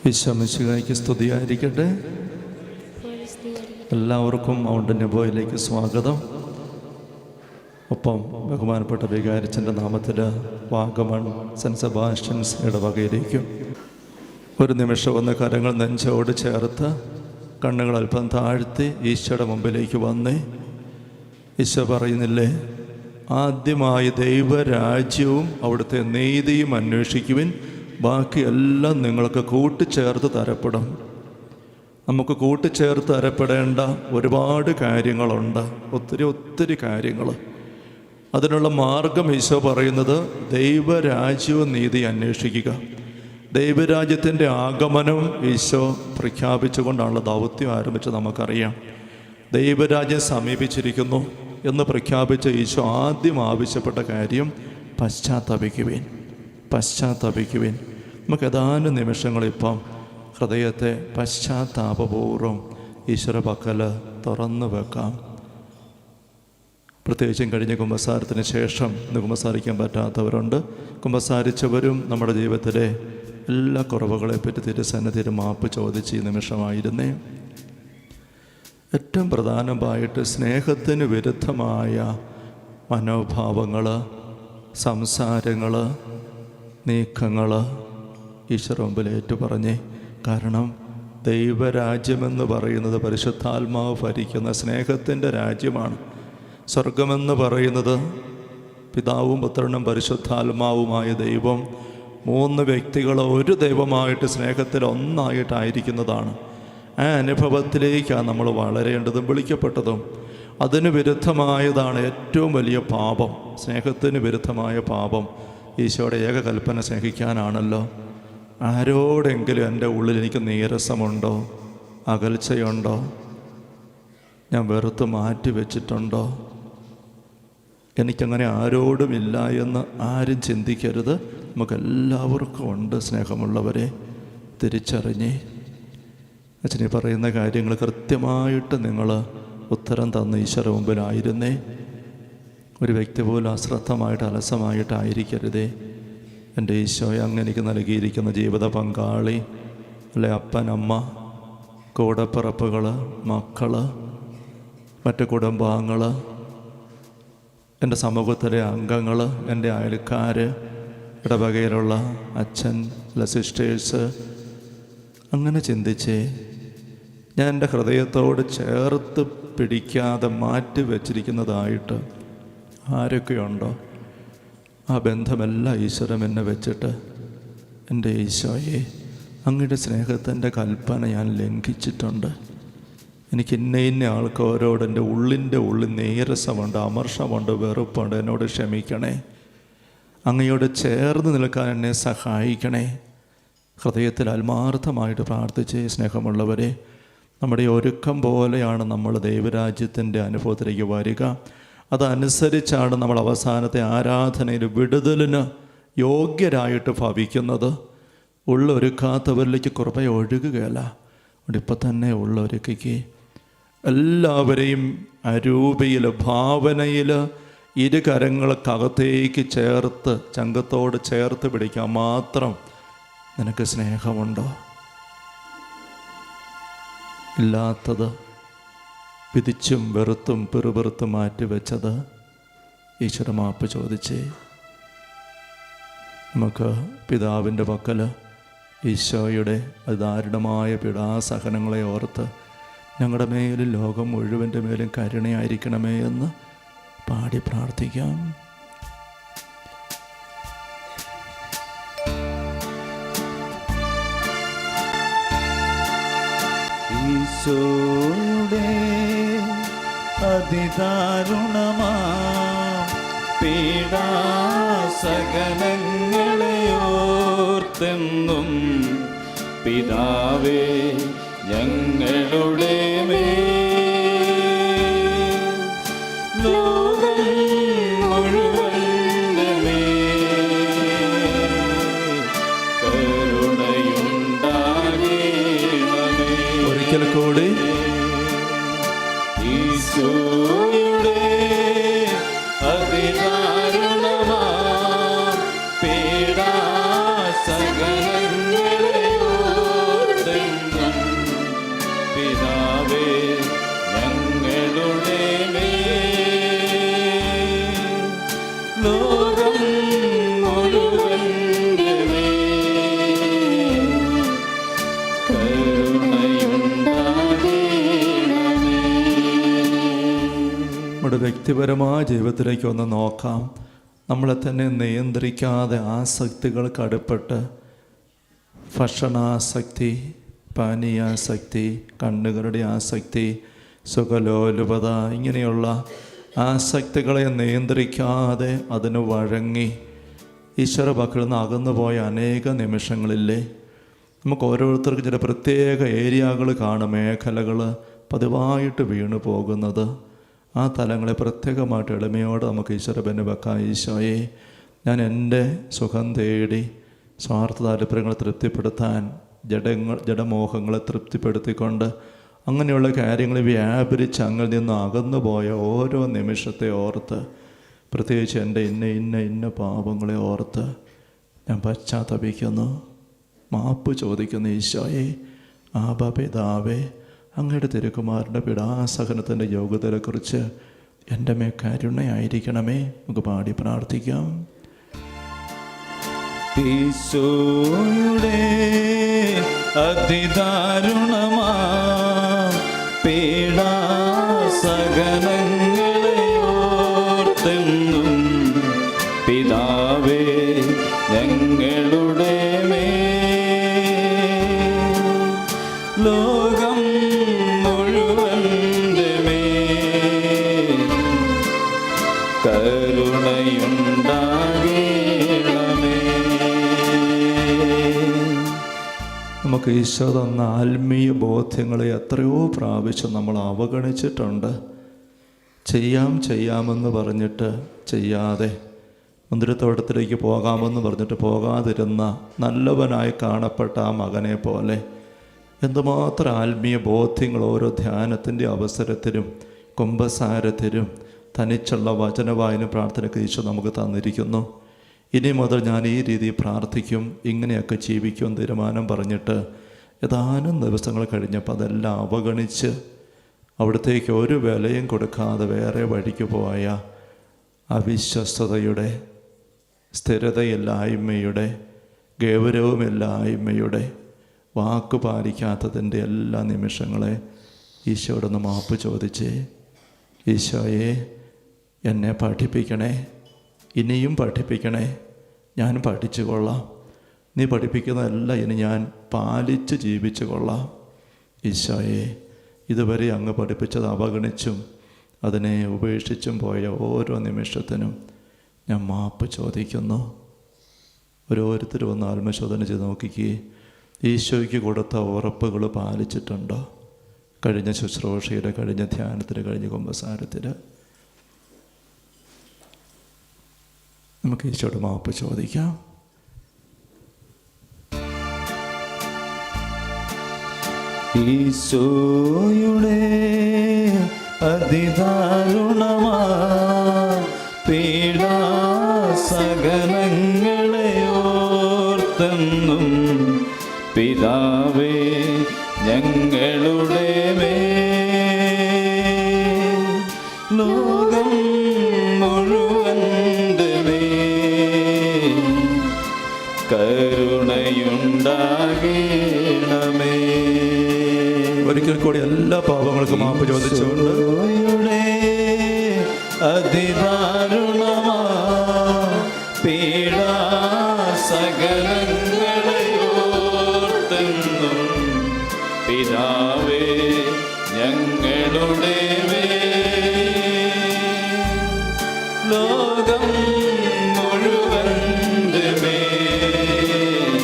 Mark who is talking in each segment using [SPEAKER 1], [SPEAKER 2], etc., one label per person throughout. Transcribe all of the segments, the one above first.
[SPEAKER 1] ഈശോമിശിഹായ്ക്ക് സ്തുതിയായിരിക്കട്ടെ. എല്ലാവർക്കും മൗണ്ടൻ ബോയിലേക്ക് സ്വാഗതം. ഒപ്പം ബഹുമാനപ്പെട്ട വികാരിച്ചൻ്റെ നാമത്തിൽ വാഗമൺ സെൻറ്റ് സെബാസ്റ്റ്യൻസ് ഇടവകയിലേക്കും ഒരു നിമിഷം ഒന്ന് കരങ്ങൾ നെഞ്ചോട് ചേർത്ത് കണ്ണുകൾ അല്പം താഴ്ത്തി ഈശോയുടെ മുമ്പിലേക്ക് വന്നേ. ഈശോ പറയുന്നില്ലേ, ആദ്യമായി ദൈവരാജ്യവും അവിടുത്തെ നീതിയും അന്വേഷിക്കുവിൻ, ബാക്കിയെല്ലാം നിങ്ങൾക്ക് കൂട്ടിച്ചേർത്ത് തരപ്പെടും. നമുക്ക് കൂട്ടിച്ചേർത്ത് തരപ്പെടേണ്ട ഒരുപാട് കാര്യങ്ങളുണ്ട്, ഒത്തിരി കാര്യങ്ങൾ. അതിനുള്ള മാർഗം ഈശോ പറയുന്നത് ദൈവരാജ്യവും നീതി അന്വേഷിക്കുക. ദൈവരാജ്യത്തിൻ്റെ ആഗമനം ഈശോ പ്രഖ്യാപിച്ചുകൊണ്ടാണല്ലോ ദൗത്യം ആരംഭിച്ച് നമുക്കറിയാം. ദൈവരാജ്യം സമീപിച്ചിരിക്കുന്നു എന്ന് പ്രഖ്യാപിച്ച ഈശോ ആദ്യം ആവശ്യപ്പെട്ട കാര്യം പശ്ചാത്തപിക്കുവിൻ. നമുക്ക് ഏതാനും നിമിഷങ്ങളിപ്പം ഹൃദയത്തെ പശ്ചാത്താപപൂർവ്വം ഈശ്വര പക്കൽ തുറന്നു വെക്കാം. പ്രത്യേകിച്ചും കഴിഞ്ഞ കുമ്പസാരത്തിന് ശേഷം ഇന്ന് കുമ്പസാരിക്കാൻ പറ്റാത്തവരുണ്ട്. കുമ്പസാരിച്ചവരും നമ്മുടെ ജീവിതത്തിലെ എല്ലാ കുറവുകളെപ്പറ്റി തിരുസന്നിധിയിൽ മാപ്പ് ചോദിച്ച് ഈ നിമിഷമായിരുന്നേ. ഏറ്റവും പ്രധാനമായിട്ട് സ്നേഹത്തിന് വിരുദ്ധമായ മനോഭാവങ്ങൾ, സംസാരങ്ങൾ, നീക്കങ്ങൾ ഈശ്വര മുമ്പിൽ ഏറ്റുപറഞ്ഞേ. കാരണം ദൈവരാജ്യമെന്ന് പറയുന്നത് പരിശുദ്ധാത്മാവ് ഭരിക്കുന്ന സ്നേഹത്തിൻ്റെ രാജ്യമാണ്. സ്വർഗമെന്ന് പറയുന്നത് പിതാവും പുത്രനും പരിശുദ്ധാത്മാവുമായ ദൈവം, മൂന്ന് വ്യക്തികൾ ഒരു ദൈവമായിട്ട് സ്നേഹത്തിൽ ഒന്നായിട്ടായിരിക്കുന്നതാണ്. ആ അനുഭവത്തിലേക്കാണ് നമ്മൾ വളരേണ്ടതും വിളിക്കപ്പെട്ടതും. അതിന് വിരുദ്ധമായതാണ് ഏറ്റവും വലിയ പാപം. സ്നേഹത്തിന് വിരുദ്ധമായ പാപം ഈശോയുടെ ഏകകൽപ്പന സ്നേഹിക്കാനാണല്ലോ. ആരോടെങ്കിലും എൻ്റെ ഉള്ളിൽ എനിക്ക് നീരസമുണ്ടോ, അകൽച്ചയുണ്ടോ, ഞാൻ വെറുത്ത് മാറ്റി വെച്ചിട്ടുണ്ടോ, എനിക്കങ്ങനെ ആരോടുമില്ല എന്ന് ആരും ചിന്തിക്കരുത്. നമുക്കെല്ലാവർക്കും ഉണ്ട് സ്നേഹമുള്ളവരെ. തിരിച്ചറിഞ്ഞേ അച്ഛനീ പറയുന്ന കാര്യങ്ങൾ കൃത്യമായിട്ട് നിങ്ങൾ ഉത്തരം തന്ന ഈശ്വര മുമ്പിലായിരുന്നേ. ഒരു വ്യക്തി പോലും അശ്രദ്ധമായിട്ട് അലസമായിട്ടായിരിക്കരുതേ. എൻ്റെ ഈശോയെ അങ്ങ് എനിക്ക് നൽകിയിരിക്കുന്ന ജീവിത പങ്കാളി, അല്ലെ അപ്പൻ, അമ്മ, കൂടപ്പിറപ്പുകൾ, മക്കൾ, മറ്റ് കുടുംബാംഗങ്ങൾ, എൻ്റെ സമൂഹത്തിലെ അംഗങ്ങൾ, എൻ്റെ അയൽക്കാർ, ഇടവകയിലുള്ള അച്ഛൻ, അല്ല സിസ്റ്റേഴ്സ്, അങ്ങനെ ചിന്തിച്ചേ. ഞാൻ എൻ്റെ ഹൃദയത്തോട് ചേർത്ത് പിടിക്കാതെ മാറ്റി വച്ചിരിക്കുന്നതായിട്ട് ആരൊക്കെയുണ്ടോ ആ ബന്ധമെല്ലാം ഈശ്വരൻ എന്നെ വെച്ചിട്ട്, എൻ്റെ ഈശോയെ അങ്ങയുടെ സ്നേഹത്തിൻ്റെ കൽപ്പന ഞാൻ ലംഘിച്ചിട്ടുണ്ട്. എനിക്ക് ഇന്ന ആൾക്കാരോട് എൻ്റെ ഉള്ളിൻ്റെ ഉള്ളിൽ നീരസമുണ്ട്, അമർഷമുണ്ട്, വെറുപ്പുണ്ട്. എന്നോട് ക്ഷമിക്കണേ. അങ്ങയോട് ചേർന്ന് നിൽക്കാൻ എന്നെ സഹായിക്കണേ. ഹൃദയത്തിൽ ആത്മാർത്ഥമായിട്ട് പ്രാർത്ഥിച്ച് സ്നേഹമുള്ളവരെ, നമ്മുടെ ഒരുക്കം പോലെയാണ് നമ്മൾ ദൈവരാജ്യത്തിൻ്റെ അനുഭവത്തിലേക്ക് വരിക. അതനുസരിച്ചാണ് നമ്മൾ അവസാനത്തെ ആരാധനയിൽ വിടുതലിന് യോഗ്യരായിട്ട് ഭവിക്കുന്നത്. ഉള്ളൊരുക്കാത്തവരിലേക്ക് കൃപ ഒഴുകുകയല്ല. അവിടെ ഇപ്പം തന്നെ ഉള്ളൊരുക്കിക്ക് എല്ലാവരെയും അരൂപയിൽ, ഭാവനയിൽ ഇരു കരങ്ങൾക്കകത്തേക്ക് ചേർത്ത്, ചങ്കത്തോട് ചേർത്ത് പിടിക്കാൻ മാത്രം നിനക്ക് സ്നേഹമുണ്ടോ? ഇല്ലാത്തത് വിധിച്ചും വെറുത്തും പെറുപെറുത്തും മാറ്റിവെച്ചത് ഈശ്വര മാപ്പ് ചോദിച്ചേ. നമുക്ക് പിതാവിൻ്റെ പക്കൽ ഈശോയുടെ ദാരുണമായ പീഡാസഹനങ്ങളെ ഓർത്ത് ഞങ്ങളുടെ മേലും ലോകം മുഴുവൻ്റെ മേലും കരുണയായിരിക്കണമേ എന്ന് പാടി പ്രാർത്ഥിക്കാം.
[SPEAKER 2] ഈശോയുടെ അതിദാരുണമാ പീഡാസഹനങ്ങളെ ഓർത്തെന്നും പിതാവേ ഞങ്ങളുടെ ലോകം മുഴുവൻ്റെ കരുണയുണ്ടാകണമേ.
[SPEAKER 1] ഒരിക്കൽ കൂടി
[SPEAKER 2] ഈശോയുടെ അതിദാരുണമാ പീഡാസഹനങ്ങളെ
[SPEAKER 1] വ്യക്തിപരമായ ജീവിതത്തിലേക്ക് ഒന്ന് നോക്കാം. നമ്മളെ തന്നെ നിയന്ത്രിക്കാതെ ആസക്തികൾക്ക് അടുപ്പെട്ട് ഭക്ഷണാസക്തി, പാനീയാസക്തി, കണ്ണുകളുടെ ആസക്തി, സുഖലോലുപത, ഇങ്ങനെയുള്ള ആസക്തികളെ നിയന്ത്രിക്കാതെ അതിന് വഴങ്ങി ഈശ്വര പക്കൽ നിന്ന് അകന്നുപോയ അനേക നിമിഷങ്ങളില്ലേ? നമുക്ക് ഓരോരുത്തർക്കും ചില പ്രത്യേക ഏരിയകൾ കാണും, മേഖലകൾ പതിവായിട്ട് വീണു പോകുന്നത്. ആ തലങ്ങളെ പ്രത്യേകമായിട്ട് എളിമയോടെ നമുക്ക് ഈശ്വര ബന് വെക്കാം. ഈശോയെ, ഞാൻ എൻ്റെ സുഖം തേടി സ്വാർത്ഥ താല്പര്യങ്ങളെ തൃപ്തിപ്പെടുത്താൻ, ജഡമോഹങ്ങളെ തൃപ്തിപ്പെടുത്തിക്കൊണ്ട് അങ്ങനെയുള്ള കാര്യങ്ങൾ വ്യാപരിച്ച് അങ്ങിൽ നിന്ന് അകന്നുപോയ ഓരോ നിമിഷത്തെ ഓർത്ത്, പ്രത്യേകിച്ച് എൻ്റെ ഇന്ന പാപങ്ങളെ ഓർത്ത് ഞാൻ പശ്ചാത്തപിക്കുന്നു, മാപ്പ് ചോദിക്കുന്നു. ഈശോയെ, ആബാ പിതാവേ, അങ്ങയുടെ തിരുക്കുമാരൻ്റെ പീഡാസഹനത്തിൻ്റെ യോഗ്യതയെക്കുറിച്ച് എൻ്റെ മേൽ കരുണയായിരിക്കണമേ. നമുക്ക് പാടി പ്രാർത്ഥിക്കാം.
[SPEAKER 2] ഈശോയുടെ അതിദാരുണമാ പീഡാസഹനങ്ങളെ ഓർത്തെന്നും പിതാവേ ഞങ്ങളുടെ ലോകം മുഴുവൻ്റെ മേൽ കരുണയുണ്ടാകണമേ.
[SPEAKER 1] നമുക്ക് ഈശോ തന്ന ആത്മീയ ബോധ്യങ്ങളെ എത്രയോ പ്രാവശ്യം നമ്മൾ അവഗണിച്ചിട്ടുണ്ട്. ചെയ്യാമെന്ന് പറഞ്ഞിട്ട് ചെയ്യാതെ, മന്ദിരത്തോട്ടത്തിലേക്ക് പോകാമെന്ന് പറഞ്ഞിട്ട് പോകാതിരുന്ന നല്ലവനായി കാണപ്പെട്ട ആ മകനെ പോലെ എന്തുമാത്രം ആത്മീയ ബോധ്യങ്ങൾ ഓരോ ധ്യാനത്തിൻ്റെ അവസരത്തിലും കുമ്പസാരത്തിലും തനിച്ചുള്ള വചനവായന പ്രാർത്ഥനയ്ക്ക് ഈശോ നമുക്ക് തന്നിരിക്കുന്നു. ഇനി മുതൽ ഞാൻ ഈ രീതിയിൽ പ്രാർത്ഥിക്കും, ഇങ്ങനെയൊക്കെ ജീവിക്കും തീരുമാനം പറഞ്ഞിട്ട് ഏതാനും ദിവസങ്ങൾ കഴിഞ്ഞപ്പോൾ അതെല്ലാം അവഗണിച്ച് അവിടത്തേക്ക് ഒരു വിലയും കൊടുക്കാതെ വേറെ വഴിക്ക് പോയ അവിശ്വസ്തതയുടെ, സ്ഥിരതയില്ലായ്മയുടെ, ഗൗരവമില്ലായ്മയുടെ, വാക്ക് പാലിക്കാത്തതിൻ്റെ എല്ലാ നിമിഷങ്ങളെ ഈശോയോടൊന്ന് മാപ്പ് ചോദിച്ചേ. ഈശോയെ, എന്നെ പഠിപ്പിക്കണേ, ഇനിയും പഠിപ്പിക്കണേ, ഞാൻ പഠിച്ചു കൊള്ളാം. നീ പഠിപ്പിക്കുന്നതെല്ലാം ഇനി ഞാൻ പാലിച്ച് ജീവിച്ചു കൊള്ളാം. ഈശോയെ, ഇതുവരെ അങ്ങ് പഠിപ്പിച്ചത് അവഗണിച്ചും അതിനെ ഉപേക്ഷിച്ചും പോയ ഓരോ നിമിഷത്തിനും ഞാൻ മാപ്പ് ചോദിക്കുന്നു. ഓരോരുത്തരും ഒന്ന് ആത്മശോധന ചെയ്ത് നോക്കിക്കേ. ഈശോയ്ക്ക് കൊടുത്ത ഉറപ്പുകൾ പാലിച്ചിട്ടുണ്ടോ? കഴിഞ്ഞ ശുശ്രൂഷയുടെ, കഴിഞ്ഞ ധ്യാനത്തിന്, കഴിഞ്ഞ കുമ്പസാരത്തിന് നമുക്ക് ഈശോയുടെ മാപ്പ് ചോദിക്കാം.
[SPEAKER 2] ഈശോയുടെ അതിദാരുണമാ പീഡാസഹനങ്ങളെ ഓർത്തെന്നും പിതാവേ ഞങ്ങളുടെ ലോകം മുഴുവൻ്റെ മേൽ കരുണയുണ്ടാകണമേ.
[SPEAKER 1] ഒരിക്കൽ കൂടി എല്ലാ പാപങ്ങൾക്കും മാപ്പ് ചോദിച്ചുകൊണ്ട്
[SPEAKER 2] അതിദാരുണമാ പീഡാസഹനങ്ങളെ ഓർത്തെന്നും പിതാവേ ഞങ്ങളുടെ ലോകം മുഴുവൻ്റെ മേൽ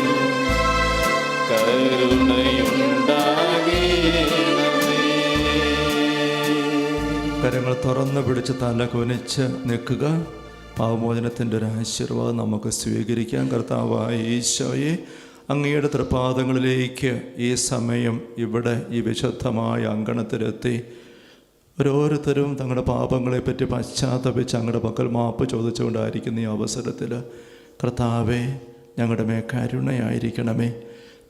[SPEAKER 2] കരുണയുണ്ടാകണമേ.
[SPEAKER 1] കരങ്ങൾ തുറന്ന് പിടിച്ച് തല കുനിച്ച് നിൽക്കുക. പാവമോചനത്തിൻ്റെ ഒരു ആശീർവാദം നമുക്ക് സ്വീകരിക്കാം. കർത്താവായ ഈശോയെ, അങ്ങയുടെ തൃപാദങ്ങളിലേക്ക് ഈ സമയം ഇവിടെ ഈ വിശുദ്ധമായ അങ്കണത്തിലെത്തി ഓരോരുത്തരും തങ്ങളുടെ പാപങ്ങളെപ്പറ്റി പശ്ചാത്തപിച്ച് അങ്ങയുടെ പക്കൽ മാപ്പ് ചോദിച്ചുകൊണ്ടായിരിക്കുന്ന ഈ അവസരത്തിൽ കർത്താവേ, ഞങ്ങളുടെ മേ കരുണയായിരിക്കണമേ.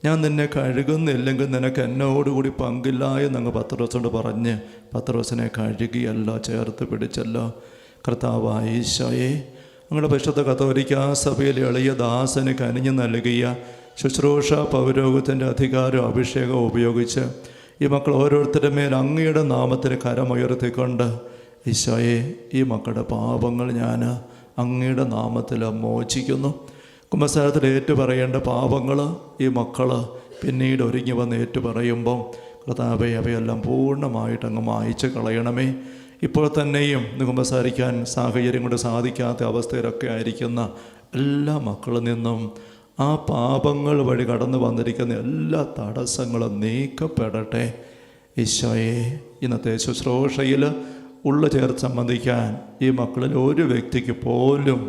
[SPEAKER 1] ഞാൻ നിന്നെ കഴുകുന്നില്ലെങ്കിൽ നിനക്ക് എന്നോടുകൂടി പങ്കില്ല എന്നങ്ങ് പത്രോസോട് പറഞ്ഞ് പത്രോസിനെ കഴുകിയല്ലോ, ചേർത്ത് പിടിച്ചല്ലോ. കർത്താവായ ഈശോയെ, അങ്ങയുടെ പരിശുദ്ധ കത്തോലിക്കാ സഭയിൽ എളിയ ദാസന് കനിഞ്ഞു നൽകിയ ശുശ്രൂഷ പൗരോഹിത്യത്തിൻ്റെ അധികാരം, അഭിഷേകം ഉപയോഗിച്ച് ഈ മക്കൾ ഓരോരുത്തരുടെ മേൽ അങ്ങയുടെ നാമത്തിന് കരമുയർത്തിക്കൊണ്ട് ഈശോയെ, ഈ മക്കളുടെ പാപങ്ങൾ ഞാൻ അങ്ങയുടെ നാമത്തിൽ മോചിക്കുന്നു. കുമ്പസാരത്തിൽ ഏറ്റുപറയേണ്ട പാപങ്ങൾ ഈ മക്കൾ പിന്നീട് ഒരുങ്ങി വന്ന് ഏറ്റുപറയുമ്പം കർത്താവേ, അവയെല്ലാം പൂർണ്ണമായിട്ട് അങ്ങ് മായ്ച്ച് കളയണമേ. ഇപ്പോൾ തന്നെയും കുമ്പസാരിക്കാൻ സാഹചര്യം കൊണ്ട് സാധിക്കാത്ത അവസ്ഥയിലൊക്കെ ആയിരിക്കുന്ന എല്ലാ മക്കളിൽ നിന്നും ആ പാപങ്ങൾ വഴി കടന്നു വന്നിരിക്കുന്ന എല്ലാ തടസ്സങ്ങളും നീക്കപ്പെടട്ടെ. ഈശോയെ, ഇന്നത്തെ ശുശ്രൂഷയിൽ ഉള്ള ചേർത്ത് സംബന്ധിക്കാൻ ഈ മക്കളിൽ ഒരു വ്യക്തിക്ക് പോലും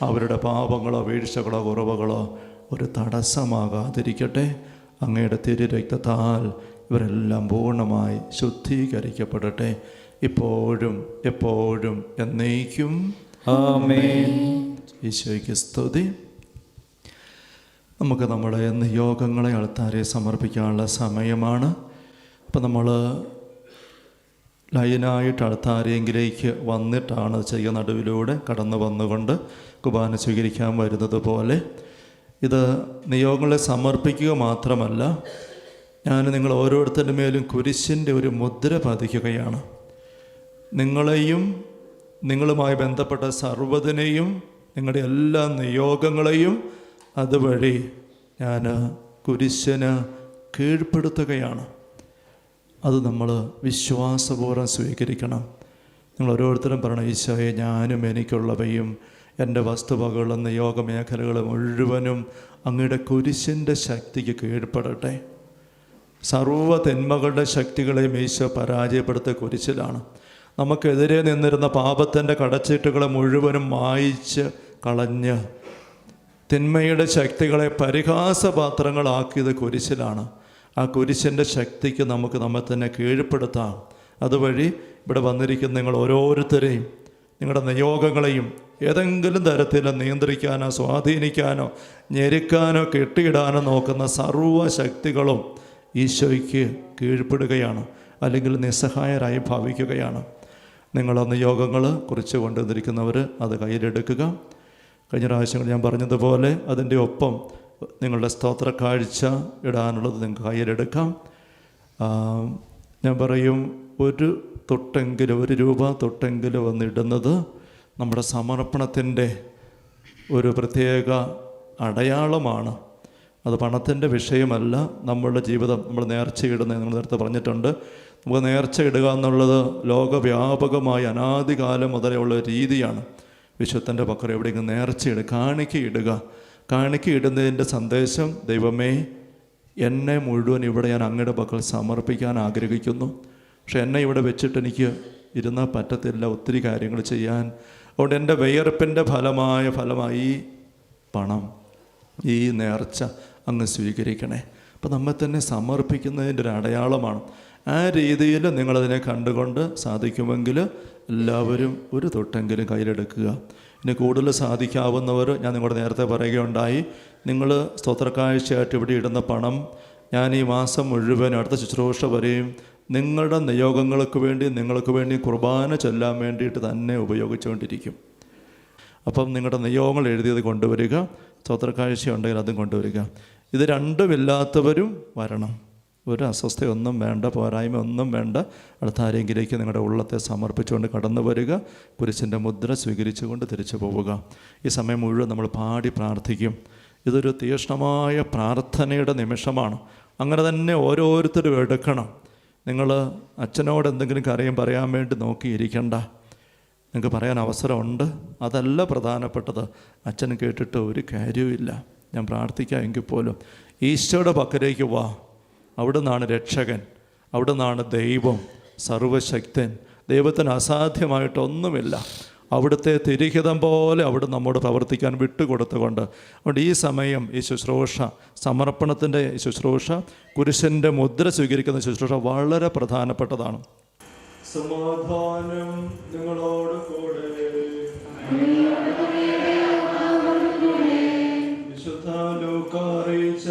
[SPEAKER 1] അവരുടെ പാപങ്ങളോ വീഴ്ചകളോ കുറവുകളോ ഒരു തടസ്സമാകാതിരിക്കട്ടെ. അങ്ങയുടെ തിരുരക്തത്താൽ ഇവരെല്ലാം പൂർണ്ണമായി ശുദ്ധീകരിക്കപ്പെടട്ടെ, ഇപ്പോഴും എപ്പോഴും എന്നേക്കും.
[SPEAKER 2] ആമേൻ.
[SPEAKER 1] ഈശോയ്ക്ക് സ്തുതി. നമുക്ക് നമ്മുടെ നിയോഗങ്ങളെ ആൾത്താരെ സമർപ്പിക്കാനുള്ള സമയമാണ്. അപ്പം നമ്മൾ ലൈനായിട്ട് ആൾത്താരെങ്കിലേക്ക് വന്നിട്ടാണ് ചെയ്യുക. നടുവിലൂടെ കടന്നു വന്നുകൊണ്ട് കുർബാന സ്വീകരിക്കാൻ വരുന്നത് പോലെ ഇത് നിയോഗങ്ങളെ സമർപ്പിക്കുക മാത്രമല്ല, ഞാൻ നിങ്ങൾ ഓരോരുത്തരുടെ മേലും കുരിശിൻ്റെ ഒരു മുദ്ര പതിക്കുകയാണ്. നിങ്ങളെയും നിങ്ങളുമായി ബന്ധപ്പെട്ട സർവ്വതിനെയും നിങ്ങളുടെ എല്ലാ നിയോഗങ്ങളെയും അതുവഴി ഞാൻ കുരിശിന് കീഴ്പ്പെടുത്തുകയാണ്. അത് നമ്മൾ വിശ്വാസപൂർവ്വം സ്വീകരിക്കണം. നിങ്ങൾ ഓരോരുത്തരും പറയണം, ഈശോയെ, ഞാനും എനിക്കുള്ളവയും എൻ്റെ വസ്തുവകകളും നിയോഗമേഖലകൾ മുഴുവനും അങ്ങയുടെ കുരിശിൻ്റെ ശക്തിക്ക് കീഴ്പ്പെടട്ടെ. സർവ്വ തിന്മകളുടെ ശക്തികളെയും ഈശോ പരാജയപ്പെടുത്തിയ കുരിശിലാണ്. നമുക്കെതിരെ നിന്നിരുന്ന പാപത്തിൻ്റെ കടച്ചീട്ടുകളെ മുഴുവനും മായിച്ച് കളഞ്ഞ് തിന്മയുടെ ശക്തികളെ പരിഹാസപാത്രങ്ങളാക്കിയത് കുരിശിലാണ്. ആ കുരിശിൻ്റെ ശക്തിക്ക് നമുക്ക് നമ്മെ തന്നെ കീഴ്പ്പെടുത്താം. അതുവഴി ഇവിടെ വന്നിരിക്കുന്ന നിങ്ങൾ ഓരോരുത്തരെയും നിങ്ങളുടെ നിയോഗങ്ങളെയും ഏതെങ്കിലും തരത്തിൽ നിയന്ത്രിക്കാനോ സ്വാധീനിക്കാനോ ഞെരുക്കാനോ കെട്ടിയിടാനോ നോക്കുന്ന സർവ്വശക്തികളും ഈശോയ്ക്ക് കീഴ്പ്പെടുകയാണ്, അല്ലെങ്കിൽ നിസ്സഹായരായി ഭാവിക്കുകയാണ്. നിങ്ങൾ നിയോഗങ്ങൾ കുറിച്ച് കൊണ്ടുവന്നിരിക്കുന്നവർ അത് കയ്യിലെടുക്കുക. കഴിഞ്ഞ പ്രാവശ്യങ്ങൾ ഞാൻ പറഞ്ഞതുപോലെ അതിൻ്റെ ഒപ്പം നിങ്ങളുടെ സ്തോത്ര കാഴ്ച ഇടാനുള്ളത് നിങ്ങൾക്ക് കയ്യിലെടുക്കാം. ഞാൻ പറയും, ഒരു രൂപ തൊട്ടെങ്കിലും വന്നിടുന്നത് നമ്മുടെ സമർപ്പണത്തിൻ്റെ ഒരു പ്രത്യേക അടയാളമാണ്. അത് പണത്തിൻ്റെ വിഷയമല്ല. നമ്മളുടെ ജീവിതം നമ്മൾ നേർച്ചയിടുന്നത് നമ്മൾ നേരത്തെ പറഞ്ഞിട്ടുണ്ട്. നമുക്ക് നേർച്ച ഇടുക എന്നുള്ളത് ലോകവ്യാപകമായി അനാദികാലം മുതലേ ഉള്ള രീതിയാണ്. വിശുദ്ധൻ്റെ പക്കൽ എവിടെയെങ്കിലും നേർച്ചയിടുക, കാണിക്കയിടുക. കാണിക്കയിടുന്നതിൻ്റെ സന്ദേശം, ദൈവമേ, എന്നെ മുഴുവൻ ഇവിടെ ഞാൻ അങ്ങയുടെ പക്കൽ സമർപ്പിക്കാൻ ആഗ്രഹിക്കുന്നു. പക്ഷെ എന്നെ ഇവിടെ വെച്ചിട്ട് എനിക്ക് ഇരുന്നാൽ പറ്റത്തില്ല, ഒത്തിരി കാര്യങ്ങൾ ചെയ്യാൻ. അതുകൊണ്ട് എൻ്റെ വിയർപ്പിൻ്റെ ഫലമായി പണം, ഈ നേർച്ച അങ്ങ് സ്വീകരിക്കണേ. അപ്പം നമ്മെ തന്നെ സമർപ്പിക്കുന്നതിൻ്റെ ഒരു അടയാളമാണ്. ആ രീതിയിൽ നിങ്ങളതിനെ കണ്ടുകൊണ്ട് സാധിക്കുമെങ്കിൽ എല്ലാവരും ഒരു തൊട്ടെങ്കിലും കയ്യിലെടുക്കുക. ഇനി കൂടുതൽ സാധിക്കാവുന്നവർ, ഞാൻ നിങ്ങളോട് നേരത്തെ പറയുകയുണ്ടായി, നിങ്ങൾ സ്തോത്രക്കാഴ്ചയായിട്ട് ഇവിടെ ഇടുന്ന പണം ഞാൻ ഈ മാസം മുഴുവൻ അടുത്ത ശുശ്രൂഷ വരെയും നിങ്ങളുടെ നിയോഗങ്ങൾക്ക് വേണ്ടി കുർബാന ചൊല്ലാൻ വേണ്ടിയിട്ട് തന്നെ ഉപയോഗിച്ചുകൊണ്ടിരിക്കും. അപ്പം നിങ്ങളുടെ നിയോഗങ്ങൾ എഴുതിയത് കൊണ്ടുവരിക, സ്തോത്രക്കാഴ്ച ഉണ്ടെങ്കിൽ അതും കൊണ്ടുവരിക. ഇത് രണ്ടുമില്ലാത്തവരും വരണം. ഒരു അസ്വസ്ഥയൊന്നും വേണ്ട, പോരായ്മ ഒന്നും വേണ്ട. അടുത്ത ആരെങ്കിലേക്ക് നിങ്ങളുടെ ഉള്ളത്തെ സമർപ്പിച്ചുകൊണ്ട് കടന്നു വരിക. കുരിശിൻ്റെ മുദ്ര സ്വീകരിച്ചുകൊണ്ട് തിരിച്ചു പോവുക. ഈ സമയം മുഴുവൻ നമ്മൾ പാടി പ്രാർത്ഥിക്കും. ഇതൊരു തീക്ഷ്ണമായ പ്രാർത്ഥനയുടെ നിമിഷമാണ്. അങ്ങനെ തന്നെ ഓരോരുത്തരും എടുക്കണം. നിങ്ങൾ അച്ഛനോട് എന്തെങ്കിലും കാര്യം പറയാൻ വേണ്ടി നോക്കിയിരിക്കണ്ട. നിങ്ങൾക്ക് പറയാൻ അവസരമുണ്ട്. അതല്ല പ്രധാനപ്പെട്ടത്. അച്ഛൻ കേട്ടിട്ട് ഒരു കാര്യവുമില്ല, ഞാൻ പ്രാർത്ഥിക്കാം എങ്കിൽ പോലും ഈശോയുടെ പക്കലേക്ക് വാ. അവിടെ നിന്നാണ് രക്ഷകൻ, അവിടെ നിന്നാണ് ദൈവം, സർവശക്തൻ. ദൈവത്തിന് അസാധ്യമായിട്ടൊന്നുമില്ല. അവിടുത്തെ തിരിഹിതം പോലെ അവിടെ നമ്മോട് പ്രവർത്തിക്കാൻ വിട്ടുകൊടുത്തുകൊണ്ട്, അതുകൊണ്ട് ഈ സമയം ഈ ശുശ്രൂഷ, സമർപ്പണത്തിൻ്റെ ഈ ശുശ്രൂഷ, കുരിശിൻ്റെ മുദ്ര സ്വീകരിക്കുന്ന ശുശ്രൂഷ വളരെ പ്രധാനപ്പെട്ടതാണ്. സമാധാനം നിങ്ങളോട് കൂടെ. വിശുദ്ധ ലൂക്കാ അറിയിച്ച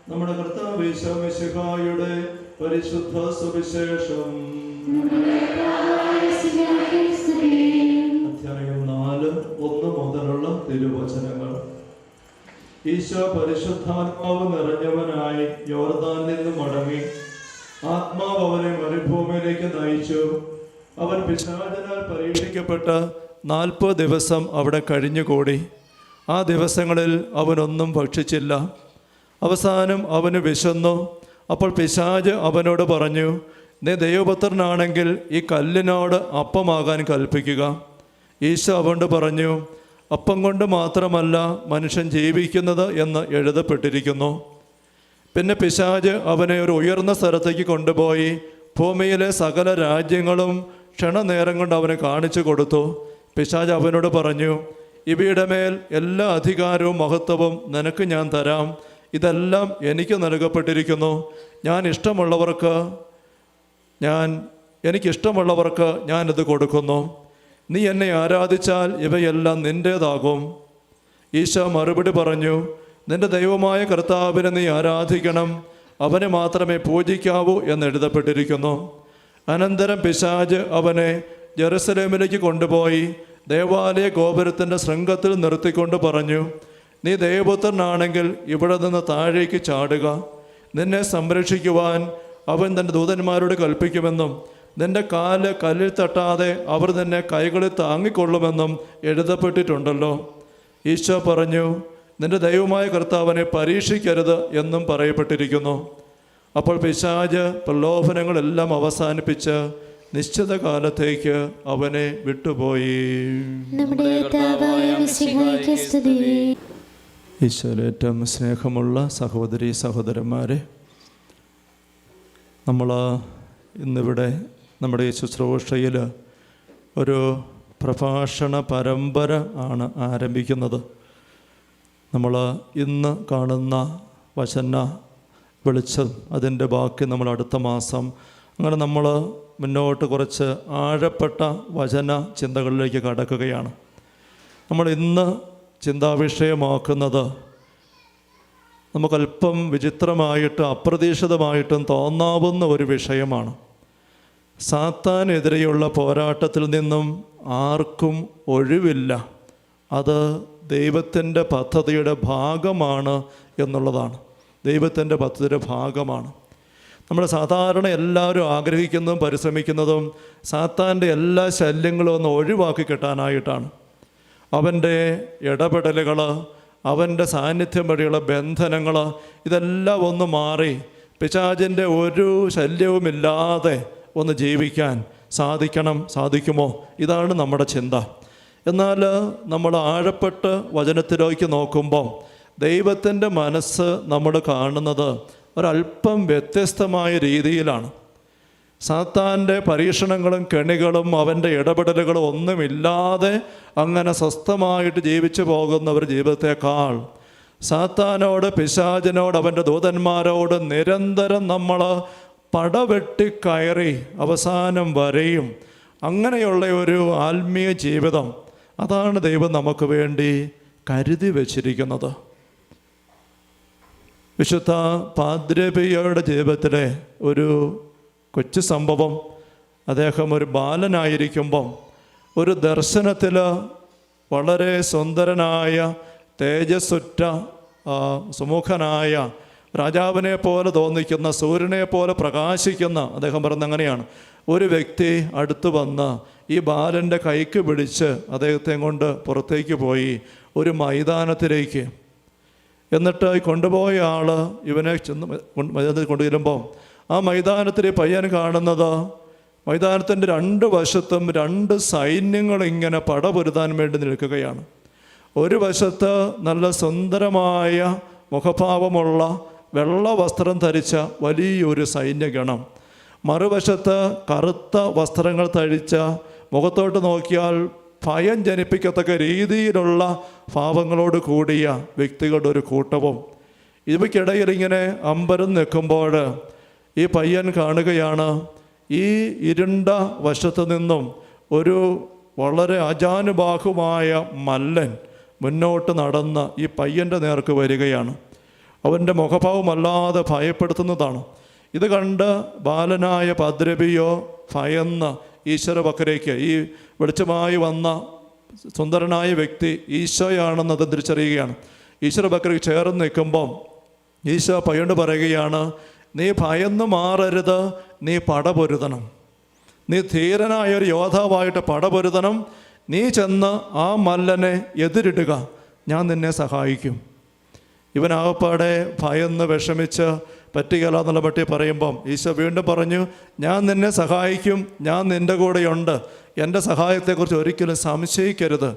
[SPEAKER 1] നമ്മുടെ കർത്താവ് ഈശോ മിശിഹായുടെ പരിശുദ്ധ സുവിശേഷം അധ്യായം 4:1 മുതലുള്ള തിരുവചനങ്ങൾ. ഈശോ പരിശുദ്ധാത്മാവ് നിറഞ്ഞവനായി യോർദാനിൽ നിന്ന് മടങ്ങി. ആത്മാവ് അവനെ മരുഭൂമിയിലേക്ക് നയിച്ചു. അവൻ പിശാചനാൽ പരീക്ഷിക്കപ്പെട്ട് 40 ദിവസം അവിടെ കഴിഞ്ഞുകൂടി. ആ ദിവസങ്ങളിൽ അവനൊന്നും ഭക്ഷിച്ചില്ല. അവസാനം അവന് വിശന്നു. അപ്പോൾ പിശാച് അവനോട് പറഞ്ഞു, നീ ദൈവപുത്രനാണെങ്കിൽ ഈ കല്ലിനോട് അപ്പമാകാൻ കൽപ്പിക്കുക. ഈശോ അവനോട് പറഞ്ഞു, അപ്പം കൊണ്ട് മാത്രമല്ല മനുഷ്യൻ ജീവിക്കുന്നത് എന്ന് എഴുതപ്പെട്ടിരിക്കുന്നു. പിന്നെ പിശാച് അവനെ ഒരു ഉയർന്ന സ്ഥലത്തേക്ക് കൊണ്ടുപോയി ഭൂമിയിലെ സകല രാജ്യങ്ങളും ക്ഷണനേരം കൊണ്ട് അവനെ കാണിച്ചു കൊടുത്തു. പിശാച് അവനോട് പറഞ്ഞു, ഇവയുടെ മേൽ എല്ലാ അധികാരവും മഹത്വവും നിനക്ക് ഞാൻ തരാം. ഇതെല്ലാം എനിക്ക് നൽകപ്പെട്ടിരിക്കുന്നു. എനിക്കിഷ്ടമുള്ളവർക്ക് ഞാനിത് കൊടുക്കുന്നു. നീ എന്നെ ആരാധിച്ചാൽ ഇവയെല്ലാം നിൻ്റേതാകും. ഈശോ മറുപടി പറഞ്ഞു, നിന്റെ ദൈവമായ കർത്താവിനെ നീ ആരാധിക്കണം, അവനെ മാത്രമേ പൂജിക്കാവൂ എന്ന് എഴുതപ്പെട്ടിരിക്കുന്നു. അനന്തരം പിശാച് അവനെ ജെറുസലേമിലേക്ക് കൊണ്ടുപോയി ദേവാലയ ഗോപുരത്തിൻ്റെ ശൃംഗത്തിൽ നിർത്തിക്കൊണ്ട് പറഞ്ഞു, നീ ദൈവപുത്രനാണെങ്കിൽ ഇവിടെ നിന്ന് താഴേക്ക് ചാടുക. നിന്നെ സംരക്ഷിക്കുവാൻ അവൻ തൻ്റെ ദൂതന്മാരോട് കൽപ്പിക്കുമെന്നും നിന്റെ കാല് കല്ലിൽ തട്ടാതെ അവർ നിന്നെ കൈകളിൽ താങ്ങിക്കൊള്ളുമെന്നും എഴുതപ്പെട്ടിട്ടുണ്ടല്ലോ. ഈശോ പറഞ്ഞു, നിന്റെ ദൈവമായ കർത്താവിനെ പരീക്ഷിക്കരുത് എന്നും പറയപ്പെട്ടിരിക്കുന്നു. അപ്പോൾ പിശാച് പ്രലോഭനങ്ങളെല്ലാം അവസാനിപ്പിച്ച് നിശ്ചിത കാലത്തേക്ക് അവനെ വിട്ടുപോയി. ഈശോയിൽ ഏറ്റവും സ്നേഹമുള്ള സഹോദരി സഹോദരന്മാരെ, നമ്മൾ ഇന്നിവിടെ നമ്മുടെ ഈ ശുശ്രൂഷയിൽ ഒരു പ്രഭാഷണ പരമ്പര ആണ് ആരംഭിക്കുന്നത്. നമ്മൾ ഇന്ന് കാണുന്ന വചന വെളിച്ചം, അതിൻ്റെ ബാക്കി നമ്മൾ അടുത്ത മാസം, അങ്ങനെ നമ്മൾ മുന്നോട്ട് കുറച്ച് ആഴപ്പെട്ട വചന ചിന്തകളിലേക്ക് കടക്കുകയാണ്. നമ്മൾ ഇന്ന് ചിന്താവിഷയമാക്കുന്നത് നമുക്കല്പം വിചിത്രമായിട്ടും അപ്രതീക്ഷിതമായിട്ടും തോന്നാവുന്ന ഒരു വിഷയമാണ്. സാത്താനെതിരെയുള്ള പോരാട്ടത്തിൽ നിന്നും ആർക്കും ഒഴിവില്ല. അത് ദൈവത്തിൻ്റെ പദ്ധതിയുടെ ഭാഗമാണ് എന്നുള്ളതാണ്. ദൈവത്തിൻ്റെ പദ്ധതിയുടെ ഭാഗമാണ്. നമ്മൾ സാധാരണ എല്ലാവരും ആഗ്രഹിക്കുന്നതും പരിശ്രമിക്കുന്നതും സാത്താൻ്റെ എല്ലാ ശല്യങ്ങളും ഒന്ന് ഒഴിവാക്കി കിട്ടാനായിട്ടാണ്. അവൻ്റെ ഇടപെടലുകൾ, അവൻ്റെ സാന്നിധ്യം വഴിയുള്ള ബന്ധനങ്ങൾ, ഇതെല്ലാം ഒന്ന് മാറി പിശാചിൻ്റെ ഒരു ശല്യവുമില്ലാതെ ഒന്ന് ജീവിക്കാൻ സാധിക്കുമോ? ഇതാണ് നമ്മുടെ ചിന്ത. എന്നാൽ നമ്മൾ ആഴപ്പെട്ട് വചനത്തിലേക്ക് നോക്കുമ്പോൾ ദൈവത്തിൻ്റെ മനസ്സ് നമ്മൾ കാണുന്നത് ഒരല്പം വ്യത്യസ്തമായ രീതിയിലാണ്. സാത്താൻ്റെ പരീക്ഷണങ്ങളും കെണികളും അവൻ്റെ ഇടപെടലുകളും ഒന്നുമില്ലാതെ അങ്ങനെ സ്വസ്ഥമായിട്ട് ജീവിച്ചു പോകുന്ന ഒരു ജീവിതത്തെക്കാൾ സാത്താനോട്, പിശാചിനോട്, അവൻ്റെ ദൂതന്മാരോട് നിരന്തരം നമ്മൾ പടവെട്ടിക്കയറി അവസാനം വരെയും അങ്ങനെയുള്ള ഒരു ആത്മീയ ജീവിതം, അതാണ് ദൈവം നമുക്ക് വേണ്ടി കരുതി വച്ചിരിക്കുന്നത്. വിശുദ്ധ പാദ്രി പിയോയുടെ ജീവിതത്തിലെ ഒരു കൊച്ചു സംഭവം, അദ്ദേഹം ഒരു ബാലനായിരിക്കുമ്പം ഒരു ദർശനത്തിൽ വളരെ സുന്ദരനായ, തേജസ്സുറ്റ, സുമുഖനായ, രാജാവിനെ പോലെ തോന്നിക്കുന്ന, സൂര്യനെ പോലെ പ്രകാശിക്കുന്ന, അദ്ദേഹം പറയുന്നത് അങ്ങനെയാണ്, ഒരു വ്യക്തി അടുത്ത് വന്ന് ഈ ബാലൻ്റെ കൈക്ക് പിടിച്ച് അദ്ദേഹത്തെ കൊണ്ട് പുറത്തേക്ക് പോയി ഒരു മൈതാനത്തിലേക്ക്. എന്നിട്ട് കൊണ്ടുപോയ ആൾ ഇവനെ മൈതാനത്തിൽ കൊണ്ടുവരുമ്പോൾ ആ മൈതാനത്തിൽ പയ്യൻ കാണുന്നത് മൈതാനത്തിൻ്റെ 2 വശത്തും 2 സൈന്യങ്ങൾ ഇങ്ങനെ പടപൊരുതാൻ വേണ്ടി നിൽക്കുകയാണ്. ഒരു വശത്ത് നല്ല സുന്ദരമായ മുഖഭാവമുള്ള വെള്ള വസ്ത്രം ധരിച്ച വലിയൊരു സൈന്യഗണം, മറുവശത്ത് കറുത്ത വസ്ത്രങ്ങൾ ധരിച്ച, മുഖത്തോട്ട് നോക്കിയാൽ ഭയം ജനിപ്പിക്കത്തക്ക രീതിയിലുള്ള ഭാവങ്ങളോട് കൂടിയ വ്യക്തികളുടെ ഒരു കൂട്ടവും. ഇവയ്ക്കിടയിൽ ഇങ്ങനെ അമ്പരം നിൽക്കുമ്പോൾ ഈ പയ്യൻ കാണുകയാണ്, ഈ ഇരുണ്ട വശത്ത് നിന്നും ഒരു വളരെ അജാനുബാഹുമായ മല്ലൻ മുന്നോട്ട് നടന്ന് ഈ പയ്യൻ്റെ നേർക്ക് വരികയാണ്. അവൻ്റെ മുഖഭാവമല്ലാതെ ഭയപ്പെടുത്തുന്നതാണ്. ഇത് കണ്ട് ബാലനായ പദ്രബിയോ ഭയന്ന് ഈശ്വര പക്കലേക്ക്, ഈ വെളിച്ചമായി വന്ന സുന്ദരനായ വ്യക്തി ഈശോയാണെന്ന് അത് തിരിച്ചറിയുകയാണ്. ഈശ്വര പക്കലേക്ക് ചേർന്ന് നിൽക്കുമ്പം ഈശോ പയ്യനോട് പറയുകയാണ്, നീ ഭയന്ന് മാറരുത്, നീ പടപൊരുതണം. നീ ധീരനായ ഒരു യോദ്ധാവായിട്ട് പടപൊരുതണം. നീ ചെന്ന് ആ മല്ലനെ എതിരിടുക, ഞാൻ നിന്നെ സഹായിക്കും. ഇവനാകപ്പാടെ ഭയന്ന് വിഷമിച്ച് പറ്റുകയില്ല എന്നുള്ള പറ്റി പറയുമ്പം ഈശോ വീണ്ടും പറഞ്ഞു, ഞാൻ നിന്നെ സഹായിക്കും, ഞാൻ നിൻ്റെ കൂടെയുണ്ട്, എൻ്റെ സഹായത്തെക്കുറിച്ച് ഒരിക്കലും സംശയിക്കരുത്,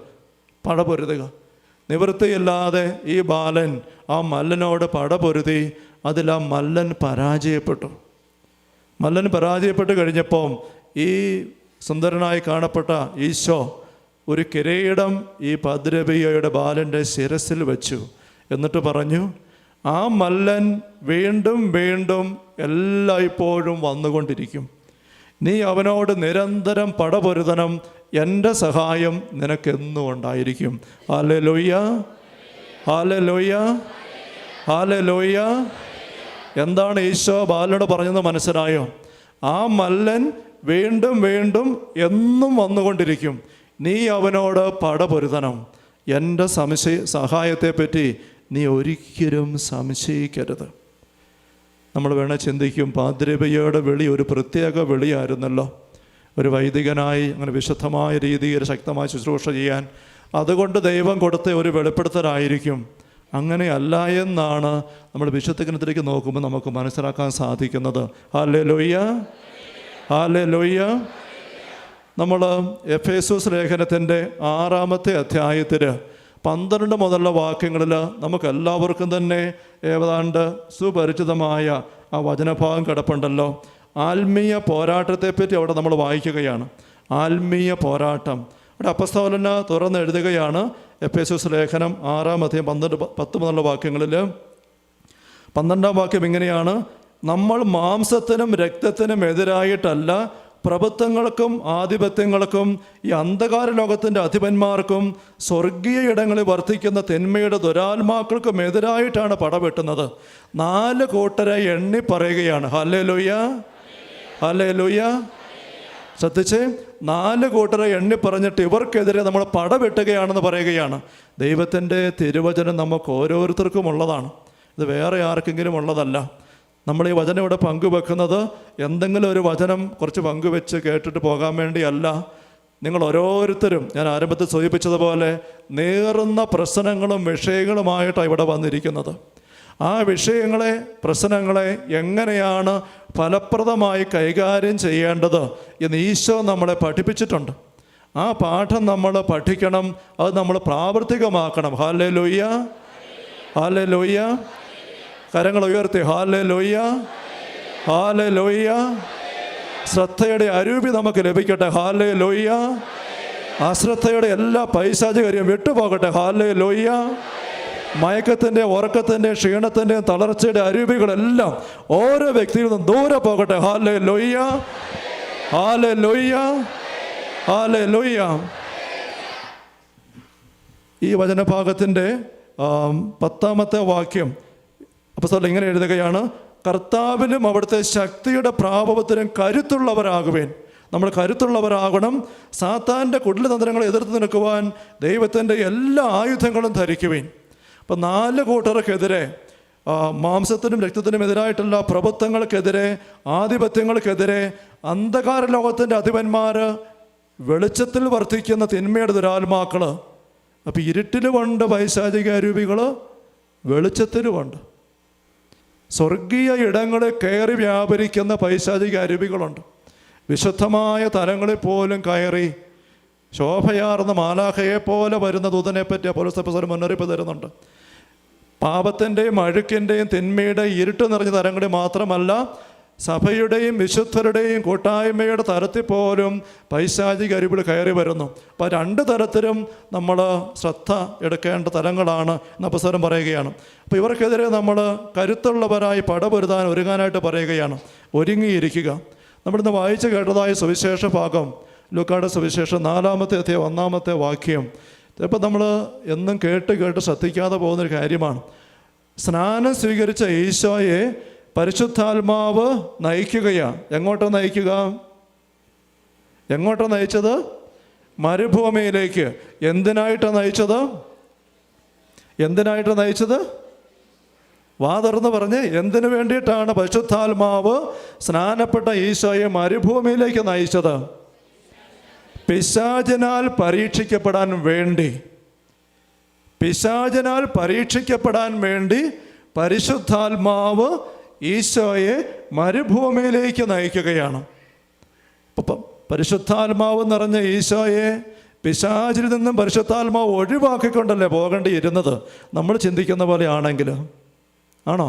[SPEAKER 1] പടപൊരുതുക. നിവൃത്തിയില്ലാതെ ഈ ബാലൻ ആ മല്ലനോട് പടപൊരുതി. അതിൽ ആ മല്ലൻ പരാജയപ്പെട്ടു. മല്ലൻ പരാജയപ്പെട്ട് കഴിഞ്ഞപ്പം ഈ സുന്ദരനായി കാണപ്പെട്ട ഈശോ ഒരു കിരീടം ഈ പദ്രബിയയുടെ ബാലൻ്റെ ശിരസിൽ വെച്ചു. എന്നിട്ട് പറഞ്ഞു, ആ മല്ലൻ വീണ്ടും വീണ്ടും എല്ലായ്പ്പോഴും വന്നുകൊണ്ടിരിക്കും. നീ അവനോട് നിരന്തരം പടപൊരുതണം, എൻ്റെ സഹായം നിനക്കെന്നും ഉണ്ടായിരിക്കും. Hallelujah, hallelujah, hallelujah. എന്താണ് ഈശോ ബാലനോട് പറഞ്ഞതെന്ന് മനസ്സിലായോ? ആ മല്ലൻ വീണ്ടും വീണ്ടും എന്നും വന്നുകൊണ്ടിരിക്കും. നീ അവനോട് പടപൊരുതണം. എൻ്റെ സഹായത്തെപ്പറ്റി നീ ഒരിക്കലും സംശയിക്കരുത്. നമ്മൾ വേണേൽ ചിന്തിക്കും, പാദ്രബിയയുടെ വിളി ഒരു പ്രത്യേക വിളിയായിരുന്നല്ലോ, ഒരു വൈദികനായി അങ്ങനെ വിശുദ്ധമായ രീതിയിൽ ശക്തമായ ശുശ്രൂഷ ചെയ്യാൻ. അതുകൊണ്ട് ദൈവം കൊടുത്ത ഒരു വെളിപ്പെടുത്തലായിരിക്കും. അങ്ങനെയല്ല എന്നാണ് നമ്മൾ വിശുദ്ധ ഗ്രന്ഥത്തിലേക്ക് നോക്കുമ്പോൾ നമുക്ക് മനസ്സിലാക്കാൻ സാധിക്കുന്നത്. Hallelujah, hallelujah. നമ്മൾ എഫേസോസ് ലേഖനത്തിൻ്റെ 6-ാമത്തെ അധ്യായത്തിൽ 12 മുതലുള്ള വാക്യങ്ങളിൽ നമുക്കെല്ലാവർക്കും തന്നെ ഏതാണ്ട് സുപരിചിതമായ ആ വചനഭാഗം കിടപ്പുണ്ടല്ലോ. ആത്മീയ പോരാട്ടത്തെപ്പറ്റി അവിടെ നമ്മൾ വായിക്കുകയാണ്. ആത്മീയ പോരാട്ടം അവിടെ അപ്പസ്തോലൻ തുറന്ന് എഴുതുകയാണ്. എഫേസോസ് ലേഖനം 6-ാം അധ്യായം 10 മുതലുള്ള വാക്യങ്ങളിൽ 12-ാം വാക്യം ഇങ്ങനെയാണ്: നമ്മൾ മാംസത്തിനും രക്തത്തിനും എതിരായിട്ടല്ല, പ്രഭുത്വങ്ങൾക്കും ആധിപത്യങ്ങൾക്കും ഈ അന്ധകാര ലോകത്തിൻ്റെ അധിപന്മാർക്കും സ്വർഗീയ ഇടങ്ങളിൽ വർദ്ധിക്കുന്ന തിന്മയുടെ ദുരാത്മാക്കൾക്കും എതിരായിട്ടാണ് പടവെട്ടുന്നത്. 4 കൂട്ടരെ എണ്ണി പറയുകയാണ്. Hallelujah, hallelujah. ശ്രദ്ധിച്ച്, 4 കൂട്ടരെ എണ്ണി പറഞ്ഞിട്ട് ഇവർക്കെതിരെ നമ്മൾ പടവെട്ടുകയാണെന്ന് പറയുകയാണ്. ദൈവത്തിൻ്റെ തിരുവചനം നമുക്ക് ഓരോരുത്തർക്കും ഉള്ളതാണ്. ഇത് വേറെ ആർക്കെങ്കിലും ഉള്ളതല്ല. നമ്മൾ ഈ വചനം ഇവിടെ പങ്കുവെക്കുന്നത് എന്തെങ്കിലും ഒരു വചനം കുറച്ച് പങ്കുവെച്ച് കേട്ടിട്ട് പോകാൻ വേണ്ടിയല്ല. നിങ്ങൾ ഓരോരുത്തരും ഞാൻ ആരംഭത്തിൽ സൂചിപ്പിച്ചതുപോലെ നേറുന്ന പ്രശ്നങ്ങളും വിഷയങ്ങളുമായിട്ടാണ് ഇവിടെ വന്നിരിക്കുന്നത്. ആ വിഷയങ്ങളെ, പ്രശ്നങ്ങളെ എങ്ങനെയാണ് ഫലപ്രദമായി കൈകാര്യം ചെയ്യേണ്ടത് എന്ന് ഈശോ നമ്മളെ പഠിപ്പിച്ചിട്ടുണ്ട്. ആ പാഠം നമ്മൾ പഠിക്കണം, അത് നമ്മൾ പ്രാവർത്തികമാക്കണം. Hallelujah, hallelujah. കരങ്ങൾ ഉയർത്തി ഹല്ലേലൂയ, ഹല്ലേലൂയ. ശ്രദ്ധയുടെ അരൂപി നമുക്ക് ലഭിക്കട്ടെ. ഹല്ലേലൂയ. അശ്രദ്ധയുടെ എല്ലാ പൈശാചികരും വിട്ടുപോകട്ടെ. ഹല്ലേലൂയ. മയക്കത്തിൻ്റെ, ഉറക്കത്തിൻ്റെ, ക്ഷീണത്തിൻ്റെ, തളർച്ചയുടെ അരൂപികളെല്ലാം ഓരോ വ്യക്തിയിൽ നിന്നും ദൂരെ പോകട്ടെ. Hallelujah, hallelujah, hallelujah. ഈ വചനഭാഗത്തിൻ്റെ 10-ാമത്തെ വാക്യം അപ്പോസ്തലൻ ഇങ്ങനെ എഴുതുകയാണ്: കർത്താവിലും അവിടുത്തെ ശക്തിയുടെ പ്രാഭവത്തിലും കരുത്തുള്ളവരാകുവേൻ. നമ്മൾ കരുത്തുള്ളവരാകണം. സാത്താൻ്റെ കുടിലതന്ത്രങ്ങളെ എതിർത്ത് നിൽക്കുവാൻ ദൈവത്തിൻ്റെ എല്ലാ ആയുധങ്ങളും ധരിക്കുവേൻ. അപ്പം 4 കൂട്ടർക്കെതിരെ, മാംസത്തിനും രക്തത്തിനും എതിരായിട്ടുള്ള പ്രഭുത്വങ്ങൾക്കെതിരെ, ആധിപത്യങ്ങൾക്കെതിരെ, അന്ധകാര ലോകത്തിൻ്റെ അധിപന്മാർ, വെളിച്ചത്തിൽ വർദ്ധിക്കുന്ന തിന്മയുടെ ദുരാത്മാക്കൾ. അപ്പം ഇരുട്ടിലുമുണ്ട് പൈശാചിക അരൂപികൾ, വെളിച്ചത്തിലുമുണ്ട്. സ്വർഗീയ ഇടങ്ങളിൽ കയറി വ്യാപരിക്കുന്ന പൈശാചിക അരൂപികളുണ്ട്. വിശുദ്ധമായ തലങ്ങളിൽ പോലും കയറി ശോഭയാർന്ന മാലാഖയെ പോലെ വരുന്ന ദൂതനെപ്പറ്റി അപ്പോസ്തലൻ മുന്നറിയിപ്പ് തരുന്നുണ്ട്. പാപത്തിൻ്റെയും അഴുക്കിൻ്റെയും തിന്മയുടെയും ഇരുട്ട് നിറഞ്ഞ തലങ്ങളിൽ മാത്രമല്ല, സഭയുടെയും വിശുദ്ധരുടെയും കൂട്ടായ്മയുടെ തലത്തിൽ പോലും പൈശാചിക അരൂപികൾ കയറി വരുന്നു. അപ്പോൾ 2 തരത്തിലും നമ്മൾ ശ്രദ്ധ എടുക്കേണ്ട തലങ്ങളാണ് എന്ന് അപ്പോസ്തലൻ പറയുകയാണ്. അപ്പോൾ ഇവർക്കെതിരെ നമ്മൾ കരുത്തുള്ളവരായി പടപൊരുതാൻ ഒരുങ്ങാനായിട്ട് പറയുകയാണ്. ഒരുങ്ങിയിരിക്കുക. നമ്മളിന്ന് വായിച്ച് കേട്ടതായ സുവിശേഷ ഭാഗം ലൂക്കായുടെ സുവിശേഷം 4-ാമത്തെ അധ്യായം 1-ാമത്തെ വാക്യം. ചിലപ്പോൾ നമ്മൾ എന്നും കേട്ട് ശ്രദ്ധിക്കാതെ പോകുന്നൊരു കാര്യമാണ്. സ്നാനം സ്വീകരിച്ച ഈശോയെ പരിശുദ്ധാത്മാവ് നയിക്കുകയാണ്. എങ്ങോട്ടാണ് നയിക്കുക? എങ്ങോട്ടാണ് നയിച്ചത്? മരുഭൂമിയിലേക്ക്. എന്തിനായിട്ടാണ് നയിച്ചത്? എന്തിനായിട്ടാണ് നയിച്ചത്? വാ തുറന്ന് പറഞ്ഞ് എന്തിനു വേണ്ടിയിട്ടാണ് പരിശുദ്ധാത്മാവ് സ്നാനപ്പെട്ട ഈശോയെ മരുഭൂമിയിലേക്ക് നയിച്ചത്? പിശാചിനാൽ പരീക്ഷിക്കപ്പെടാൻ വേണ്ടി. പിശാചിനാൽ പരീക്ഷിക്കപ്പെടാൻ വേണ്ടി പരിശുദ്ധാത്മാവ് ഈശോയെ മരുഭൂമിയിലേക്ക് നയിക്കുകയാണ്. അപ്പം പരിശുദ്ധാത്മാവ് നിറഞ്ഞ ഈശോയെ പിശാചിൽ നിന്നും പരിശുദ്ധാത്മാവ് ഒഴിവാക്കിക്കൊണ്ടല്ലേ പോകേണ്ടിയിരുന്നത്? നമ്മൾ ചിന്തിക്കുന്ന പോലെ ആണെങ്കിൽ ആണോ?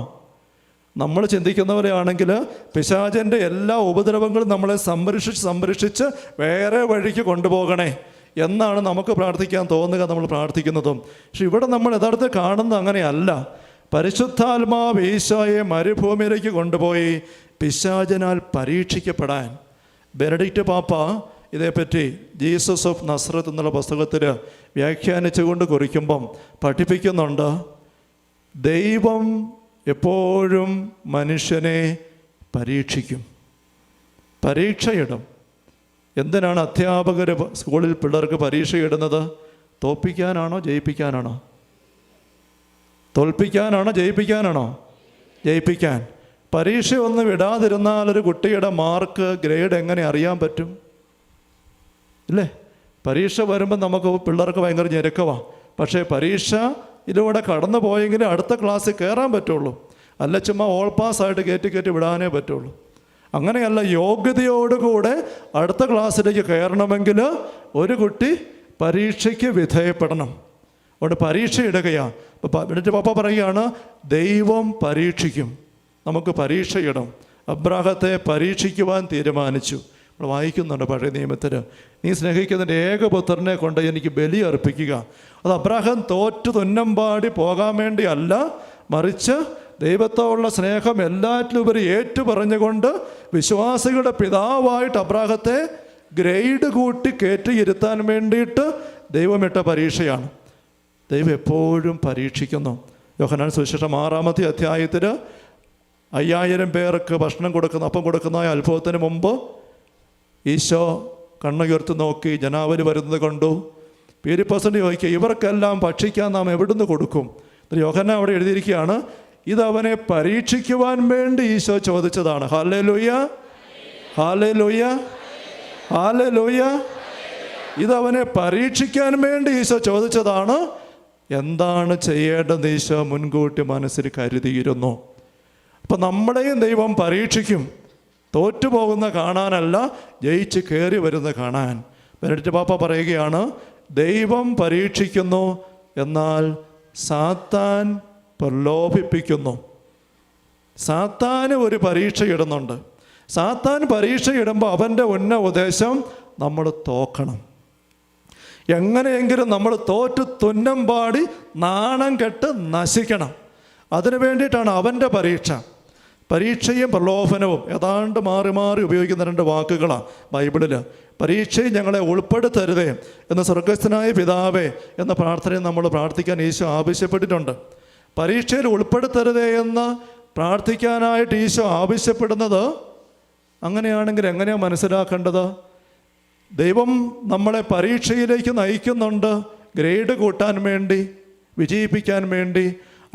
[SPEAKER 1] നമ്മൾ ചിന്തിക്കുന്ന പോലെ ആണെങ്കിൽ പിശാചിൻ്റെ എല്ലാ ഉപദ്രവങ്ങളും നമ്മളെ സംരക്ഷിച്ച് വേറെ വഴിക്ക് കൊണ്ടുപോകണേ എന്നാണ് നമുക്ക് പ്രാർത്ഥിക്കാൻ തോന്നുക, നമ്മൾ പ്രാർത്ഥിക്കുന്നതും. പക്ഷെ ഇവിടെ നമ്മൾ യഥാർത്ഥത്തിൽ കാണുന്നത് അങ്ങനെയല്ല. പരിശുദ്ധാത്മാവ് ഈശോയെ മരുഭൂമിയിലേക്ക് കൊണ്ടുപോയി പിശാചിനാൽ പരീക്ഷിക്കപ്പെടാൻ. ബെനഡിക്റ്റ് പാപ്പ ഇതേപ്പറ്റി ജീസസ് ഓഫ് നസ്രത്ത് എന്നുള്ള പുസ്തകത്തിൽ വ്യാഖ്യാനിച്ചുകൊണ്ട് കുറിക്കുമ്പം പഠിപ്പിക്കുന്നുണ്ട്, ദൈവം എപ്പോഴും മനുഷ്യനെ പരീക്ഷിക്കും, പരീക്ഷയിടും. എന്തിനാണ് അധ്യാപകർ സ്കൂളിൽ പിള്ളേർക്ക് പരീക്ഷയിടുന്നത്? തോൽപ്പിക്കാനാണോ ജയിപ്പിക്കാനാണോ? തോൽപ്പിക്കാനാണോ ജയിപ്പിക്കാനാണോ? ജയിപ്പിക്കാൻ. പരീക്ഷ ഒന്നും വിടാതിരുന്നാൽ ഒരു കുട്ടിയുടെ മാർക്ക്, ഗ്രേഡ് എങ്ങനെ അറിയാൻ പറ്റും? ഇല്ലേ? പരീക്ഷ വരുമ്പോൾ നമുക്ക് പിള്ളേർക്ക് ഭയങ്കര ഞെരുക്കമാണ്. പക്ഷേ പരീക്ഷയിലൂടെ കടന്നു പോയെങ്കിലേ അടുത്ത ക്ലാസ്സിൽ കയറാൻ പറ്റുള്ളൂ. അല്ല ചുമ്മാ ഓൾ പാസ്സായിട്ട് കയറ്റി വിടാനേ പറ്റുള്ളൂ. അങ്ങനെയല്ല, യോഗ്യതയോടുകൂടെ അടുത്ത ക്ലാസ്സിലേക്ക് കയറണമെങ്കിൽ ഒരു കുട്ടി പരീക്ഷയ്ക്ക് വിധേയപ്പെടണം. അതുകൊണ്ട് പരീക്ഷ ഇടുകയാണ്. ഇപ്പോൾ എന്നിട്ട് പപ്പ പറയുകയാണ്, ദൈവം പരീക്ഷിക്കും, നമുക്ക് പരീക്ഷയിടും. അബ്രാഹത്തെ പരീക്ഷിക്കുവാൻ തീരുമാനിച്ചു. നമ്മൾ വായിക്കുന്നുണ്ട് പഴയ നിയമത്തിൽ, നീ സ്നേഹിക്കുന്നതിൻ്റെ ഏകപുത്രനെ കൊണ്ട് എനിക്ക് ബലി അർപ്പിക്കുക. അത് അബ്രാഹാം തോറ്റു തുന്നമ്പാടി പോകാൻ വേണ്ടി അല്ല, മറിച്ച് ദൈവത്തോടുള്ള സ്നേഹം എല്ലാറ്റിലുപരി ഏറ്റുപറഞ്ഞുകൊണ്ട് വിശ്വാസികളുടെ പിതാവായിട്ട് അബ്രാഹത്തെ ഗ്രേഡ് കൂട്ടി കയറ്റിയിരുത്താൻ വേണ്ടിയിട്ട് ദൈവമിട്ട പരീക്ഷയാണ്. ദൈവം എപ്പോഴും പരീക്ഷിക്കുന്നു. യോഹന്നാൻ സുവിശേഷം 6-ാമത്തെ അധ്യായത്തിൽ 5000 പേർക്ക് ഭക്ഷണം അപ്പം കൊടുക്കുന്ന അത്ഭുതത്തിന് മുമ്പ് ഈശോ കണ്ണുയർത്തി നോക്കി ജനാവലി വരുന്നത് കണ്ടു. പീരിപ്പസിന് ചോദിക്കുക, ഇവർക്കെല്ലാം ഭക്ഷിക്കാൻ നാം എവിടുന്ന് കൊടുക്കും? യോഹന്നാൻ അവിടെ എഴുതിയിരിക്കുകയാണ്, ഇതവനെ പരീക്ഷിക്കുവാൻ വേണ്ടി ഈശോ ചോദിച്ചതാണ്. Hallelujah, hallelujah, hallelujah. ഇതവനെ പരീക്ഷിക്കാൻ വേണ്ടി ഈശോ ചോദിച്ചതാണ്. എന്താണ് ചെയ്യേണ്ടത് ഈശോ മുൻകൂട്ടി മനസ്സിൽ കരുതിയിരുന്നു. അപ്പം നമ്മളെയും ദൈവം പരീക്ഷിക്കും. തോറ്റുപോകുന്ന കാണാനല്ല, ജയിച്ച് കയറി വരുന്ന കാണാൻ. ബെനഡിക്റ്റ് പാപ്പ പറയുകയാണ്, ദൈവം പരീക്ഷിക്കുന്നു, എന്നാൽ സാത്താൻ പ്രലോഭിപ്പിക്കുന്നു. സാത്താന് ഒരു പരീക്ഷ ഇടുന്നുണ്ട്. സാത്താൻ പരീക്ഷ ഇടുമ്പോൾ അവൻ്റെ ഉദ്ദേശം നമ്മൾ തോക്കണം. എങ്ങനെയെങ്കിലും നമ്മൾ തോറ്റ് തുന്നം പാടി നാണം കെട്ട് നശിക്കണം. അതിനു വേണ്ടിയിട്ടാണ് അവൻ്റെ പരീക്ഷ. പരീക്ഷയും പ്രലോഭനവും ഏതാണ്ട് മാറി മാറി ഉപയോഗിക്കുന്ന 2 വാക്കുകളാണ് ബൈബിളിൽ. പരീക്ഷയിൽ ഞങ്ങളെ ഉൾപ്പെടുത്തരുതേ എന്ന് സ്വർഗസ്ഥനായ പിതാവേ എന്ന പ്രാർത്ഥനയിൽ നമ്മൾ പ്രാർത്ഥിക്കാൻ ഈശോ ആവശ്യപ്പെട്ടിട്ടുണ്ട്. പരീക്ഷയിൽ ഉൾപ്പെടുത്തരുതേ എന്ന് പ്രാർത്ഥിക്കാനായിട്ട് ഈശോ ആവശ്യപ്പെടുന്നത് അങ്ങനെയാണെങ്കിൽ എങ്ങനെയാണ് മനസ്സിലാക്കേണ്ടത്? ദൈവം നമ്മളെ പരീക്ഷയിലേക്ക് നയിക്കുന്നുണ്ട്, ഗ്രേഡ് കൂട്ടാൻ വേണ്ടി, വിജയിപ്പിക്കാൻ വേണ്ടി.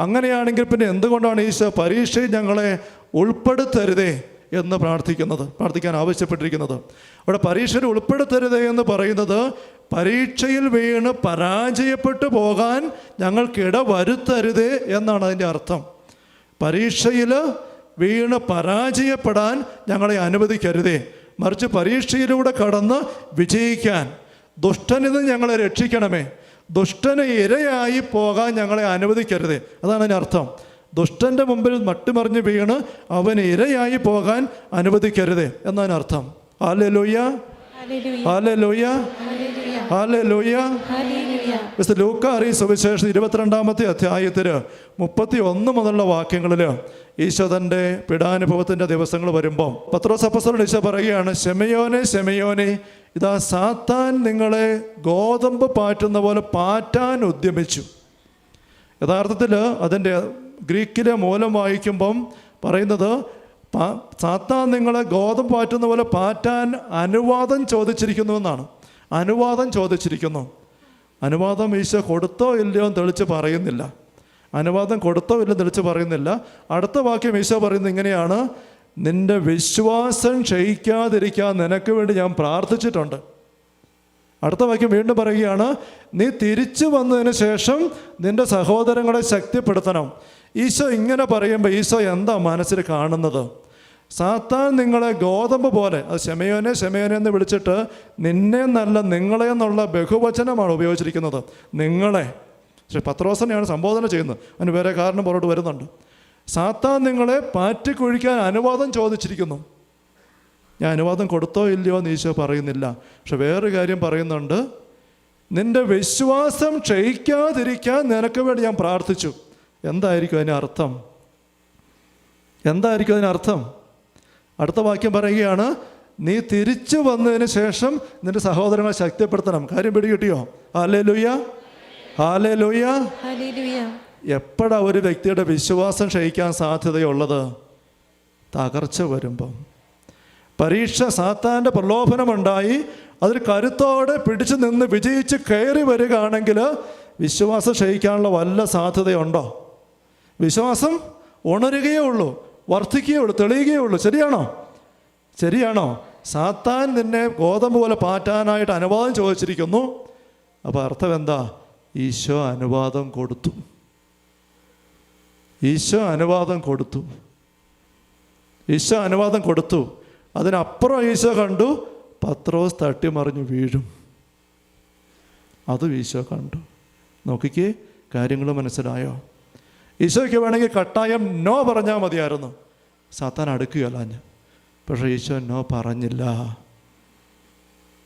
[SPEAKER 1] അങ്ങനെയാണെങ്കിൽ പിന്നെ എന്തുകൊണ്ടാണ് ഈശോ പരീക്ഷയിൽ ഞങ്ങളെ ഉൾപ്പെടുത്തരുതേ എന്ന് പ്രാർത്ഥിക്കാൻ ആവശ്യപ്പെട്ടിരിക്കുന്നത്? അവിടെ പരീക്ഷയിൽ ഉൾപ്പെടുത്തരുതേ എന്ന് പറയുന്നത് പരീക്ഷയിൽ വീണ് പരാജയപ്പെട്ടു പോകാൻ ഞങ്ങൾക്കിട വരുത്തരുതേ എന്നാണ് അതിൻ്റെ അർത്ഥം. പരീക്ഷയിൽ വീണ് പരാജയപ്പെടാൻ ഞങ്ങളെ അനുവദിക്കരുതേ, മറിച്ച് പരീക്ഷയിലൂടെ കടന്ന് വിജയിക്കാൻ ദുഷ്ടനിൽ നിന്ന് ഞങ്ങളെ രക്ഷിക്കണമേ, ദുഷ്ടന് ഇരയായി പോകാൻ ഞങ്ങളെ അനുവദിക്കരുതേ. അതാണ് അതിൻ്റെ അർത്ഥം. ദുഷ്ടൻ്റെ മുമ്പിൽ മട്ടുമറിഞ്ഞ് വീണ് അവന് ഇരയായി പോകാൻ അനുവദിക്കരുതേ എന്നതിനർത്ഥം. ഹല്ലേലൂയ, ഹല്ലേലൂയ, ഹല്ലേലൂയ. മിസ്റ്റർ ലൂക്കാ അറിയ സുവിശേഷം 22-ാമത്തെ അധ്യായത്തിൽ 31 മുതലുള്ള വാക്യങ്ങളിൽ ഈശോ തൻ്റെ പീഡാനുഭവത്തിൻ്റെ ദിവസങ്ങൾ വരുമ്പോൾ പത്രോസ് അപ്പോസ്തലൻ ഈശോ പറയുകയാണ്, ശെമയോനെ ശെമയോനെ, ഇതാ സാത്താൻ നിങ്ങളെ ഗോതമ്പ് പാറ്റുന്ന പോലെ പാറ്റാൻ ഉദ്യമിച്ചു. യഥാർത്ഥത്തിൽ അതിൻ്റെ ഗ്രീക്കിലെ മൂലം വായിക്കുമ്പം പറയുന്നത് സാത്താൻ നിങ്ങളെ ഗോതമ്പ് പാറ്റുന്ന പോലെ പാറ്റാൻ അനുവാദം ചോദിച്ചിരിക്കുന്നു എന്നാണ്. അനുവാദം ചോദിച്ചിരിക്കുന്നു. അനുവാദം ഈശോ കൊടുത്തോ ഇല്ലയോ എന്ന് തെളിച്ച് പറയുന്നില്ല. അനുവാദം കൊടുത്തോ ഇല്ലെന്ന് തെളിച്ച് പറയുന്നില്ല. അടുത്ത വാക്യം ഈശോ പറയുന്നത് ഇങ്ങനെയാണ്: നിന്റെ വിശ്വാസം ക്ഷയിക്കാതിരിക്കാൻ നിനക്ക് വേണ്ടി ഞാൻ പ്രാർത്ഥിച്ചിട്ടുണ്ട്. അടുത്ത വാക്യം വീണ്ടും പറയുകയാണ്: നീ തിരിച്ചു വന്നതിന് ശേഷം നിന്റെ സഹോദരങ്ങളെ ശക്തിപ്പെടുത്തണം. ഈശോ ഇങ്ങനെ പറയുമ്പോൾ ഈശോ എന്താ മനസ്സിൽ കാണുന്നത്? സാത്താൻ നിങ്ങളെ ഗോതമ്പ് പോലെ, അത് ശമയോനെ ശമയോനെ എന്ന് വിളിച്ചിട്ട് നിന്നെ നല്ല നിങ്ങളെ എന്നുള്ള ബഹുവചനമാണ് ഉപയോഗിച്ചിരിക്കുന്നത്. നിങ്ങളെ. പക്ഷേ പത്രോസിനെയാണ് സംബോധന ചെയ്യുന്നത്. അതിന് വേറെ കാരണം പുറത്ത് വരുന്നുണ്ട്. സാത്താൻ നിങ്ങളെ പാറ്റിക്കൊഴിക്കാൻ അനുവാദം ചോദിച്ചിരിക്കുന്നു. ഞാൻ അനുവാദം കൊടുത്തോ ഇല്ലയോ എന്ന് ഈശോ പറയുന്നില്ല. പക്ഷെ വേറൊരു കാര്യം പറയുന്നുണ്ട്: നിന്റെ വിശ്വാസം ക്ഷയിക്കാതിരിക്കാൻ നിനക്ക് വേണ്ടി ഞാൻ പ്രാർത്ഥിച്ചു. എന്തായിരിക്കും അതിനർത്ഥം? എന്തായിരിക്കും അതിനർത്ഥം? അടുത്ത വാക്യം പറയുകയാണ്: നീ തിരിച്ചു വന്നതിന് ശേഷം നിന്റെ സഹോദരങ്ങളെ ശക്തിപ്പെടുത്തണം. കാര്യം പിടികിട്ടിയോ? Hallelujah, hallelujah. എപ്പോഴാ ഒരു വ്യക്തിയുടെ വിശ്വാസം ക്ഷയിക്കാൻ സാധ്യതയുള്ളത്? തകർച്ച വരുമ്പം. പരീക്ഷ, സാത്താൻ്റെ പ്രലോഭനമുണ്ടായി അതിൽ കരുത്തോടെ പിടിച്ചു നിന്ന് വിജയിച്ച് കയറി വരികയാണെങ്കിൽ വിശ്വാസം ക്ഷയിക്കാനുള്ള വല്ല സാധ്യതയുണ്ടോ? വിശ്വാസം ഉണരുകയേ ഉള്ളൂ, വർദ്ധിക്കുകയേ ഉള്ളൂ, തെളിയുകയേ ഉള്ളൂ. ശരിയാണോ? ശരിയാണോ? സാത്താൻ നിന്നെ ഗോതമ്പ് പോലെ പാറ്റാനായിട്ട് അനുവാദം ചോദിച്ചിരിക്കുന്നു. അപ്പോൾ അർത്ഥം എന്താ? ഈശോ അനുവാദം കൊടുത്തു. ഈശോ അനുവാദം കൊടുത്തു. ഈശോ അനുവാദം കൊടുത്തു. അതിനപ്പുറം ഈശോ കണ്ടു പത്രോസ് തട്ടിമറിഞ്ഞു വീഴും. അതും ഈശോ കണ്ടു. നോക്കിക്കേ, കാര്യങ്ങൾ മനസ്സിലായോ? ഈശോയ്ക്ക് വേണമെങ്കിൽ കട്ടായം നോ പറഞ്ഞാൽ മതിയായിരുന്നു. സാത്താൻ അടുക്കുകയല്ല. പക്ഷേ ഈശോ നോ പറഞ്ഞില്ല.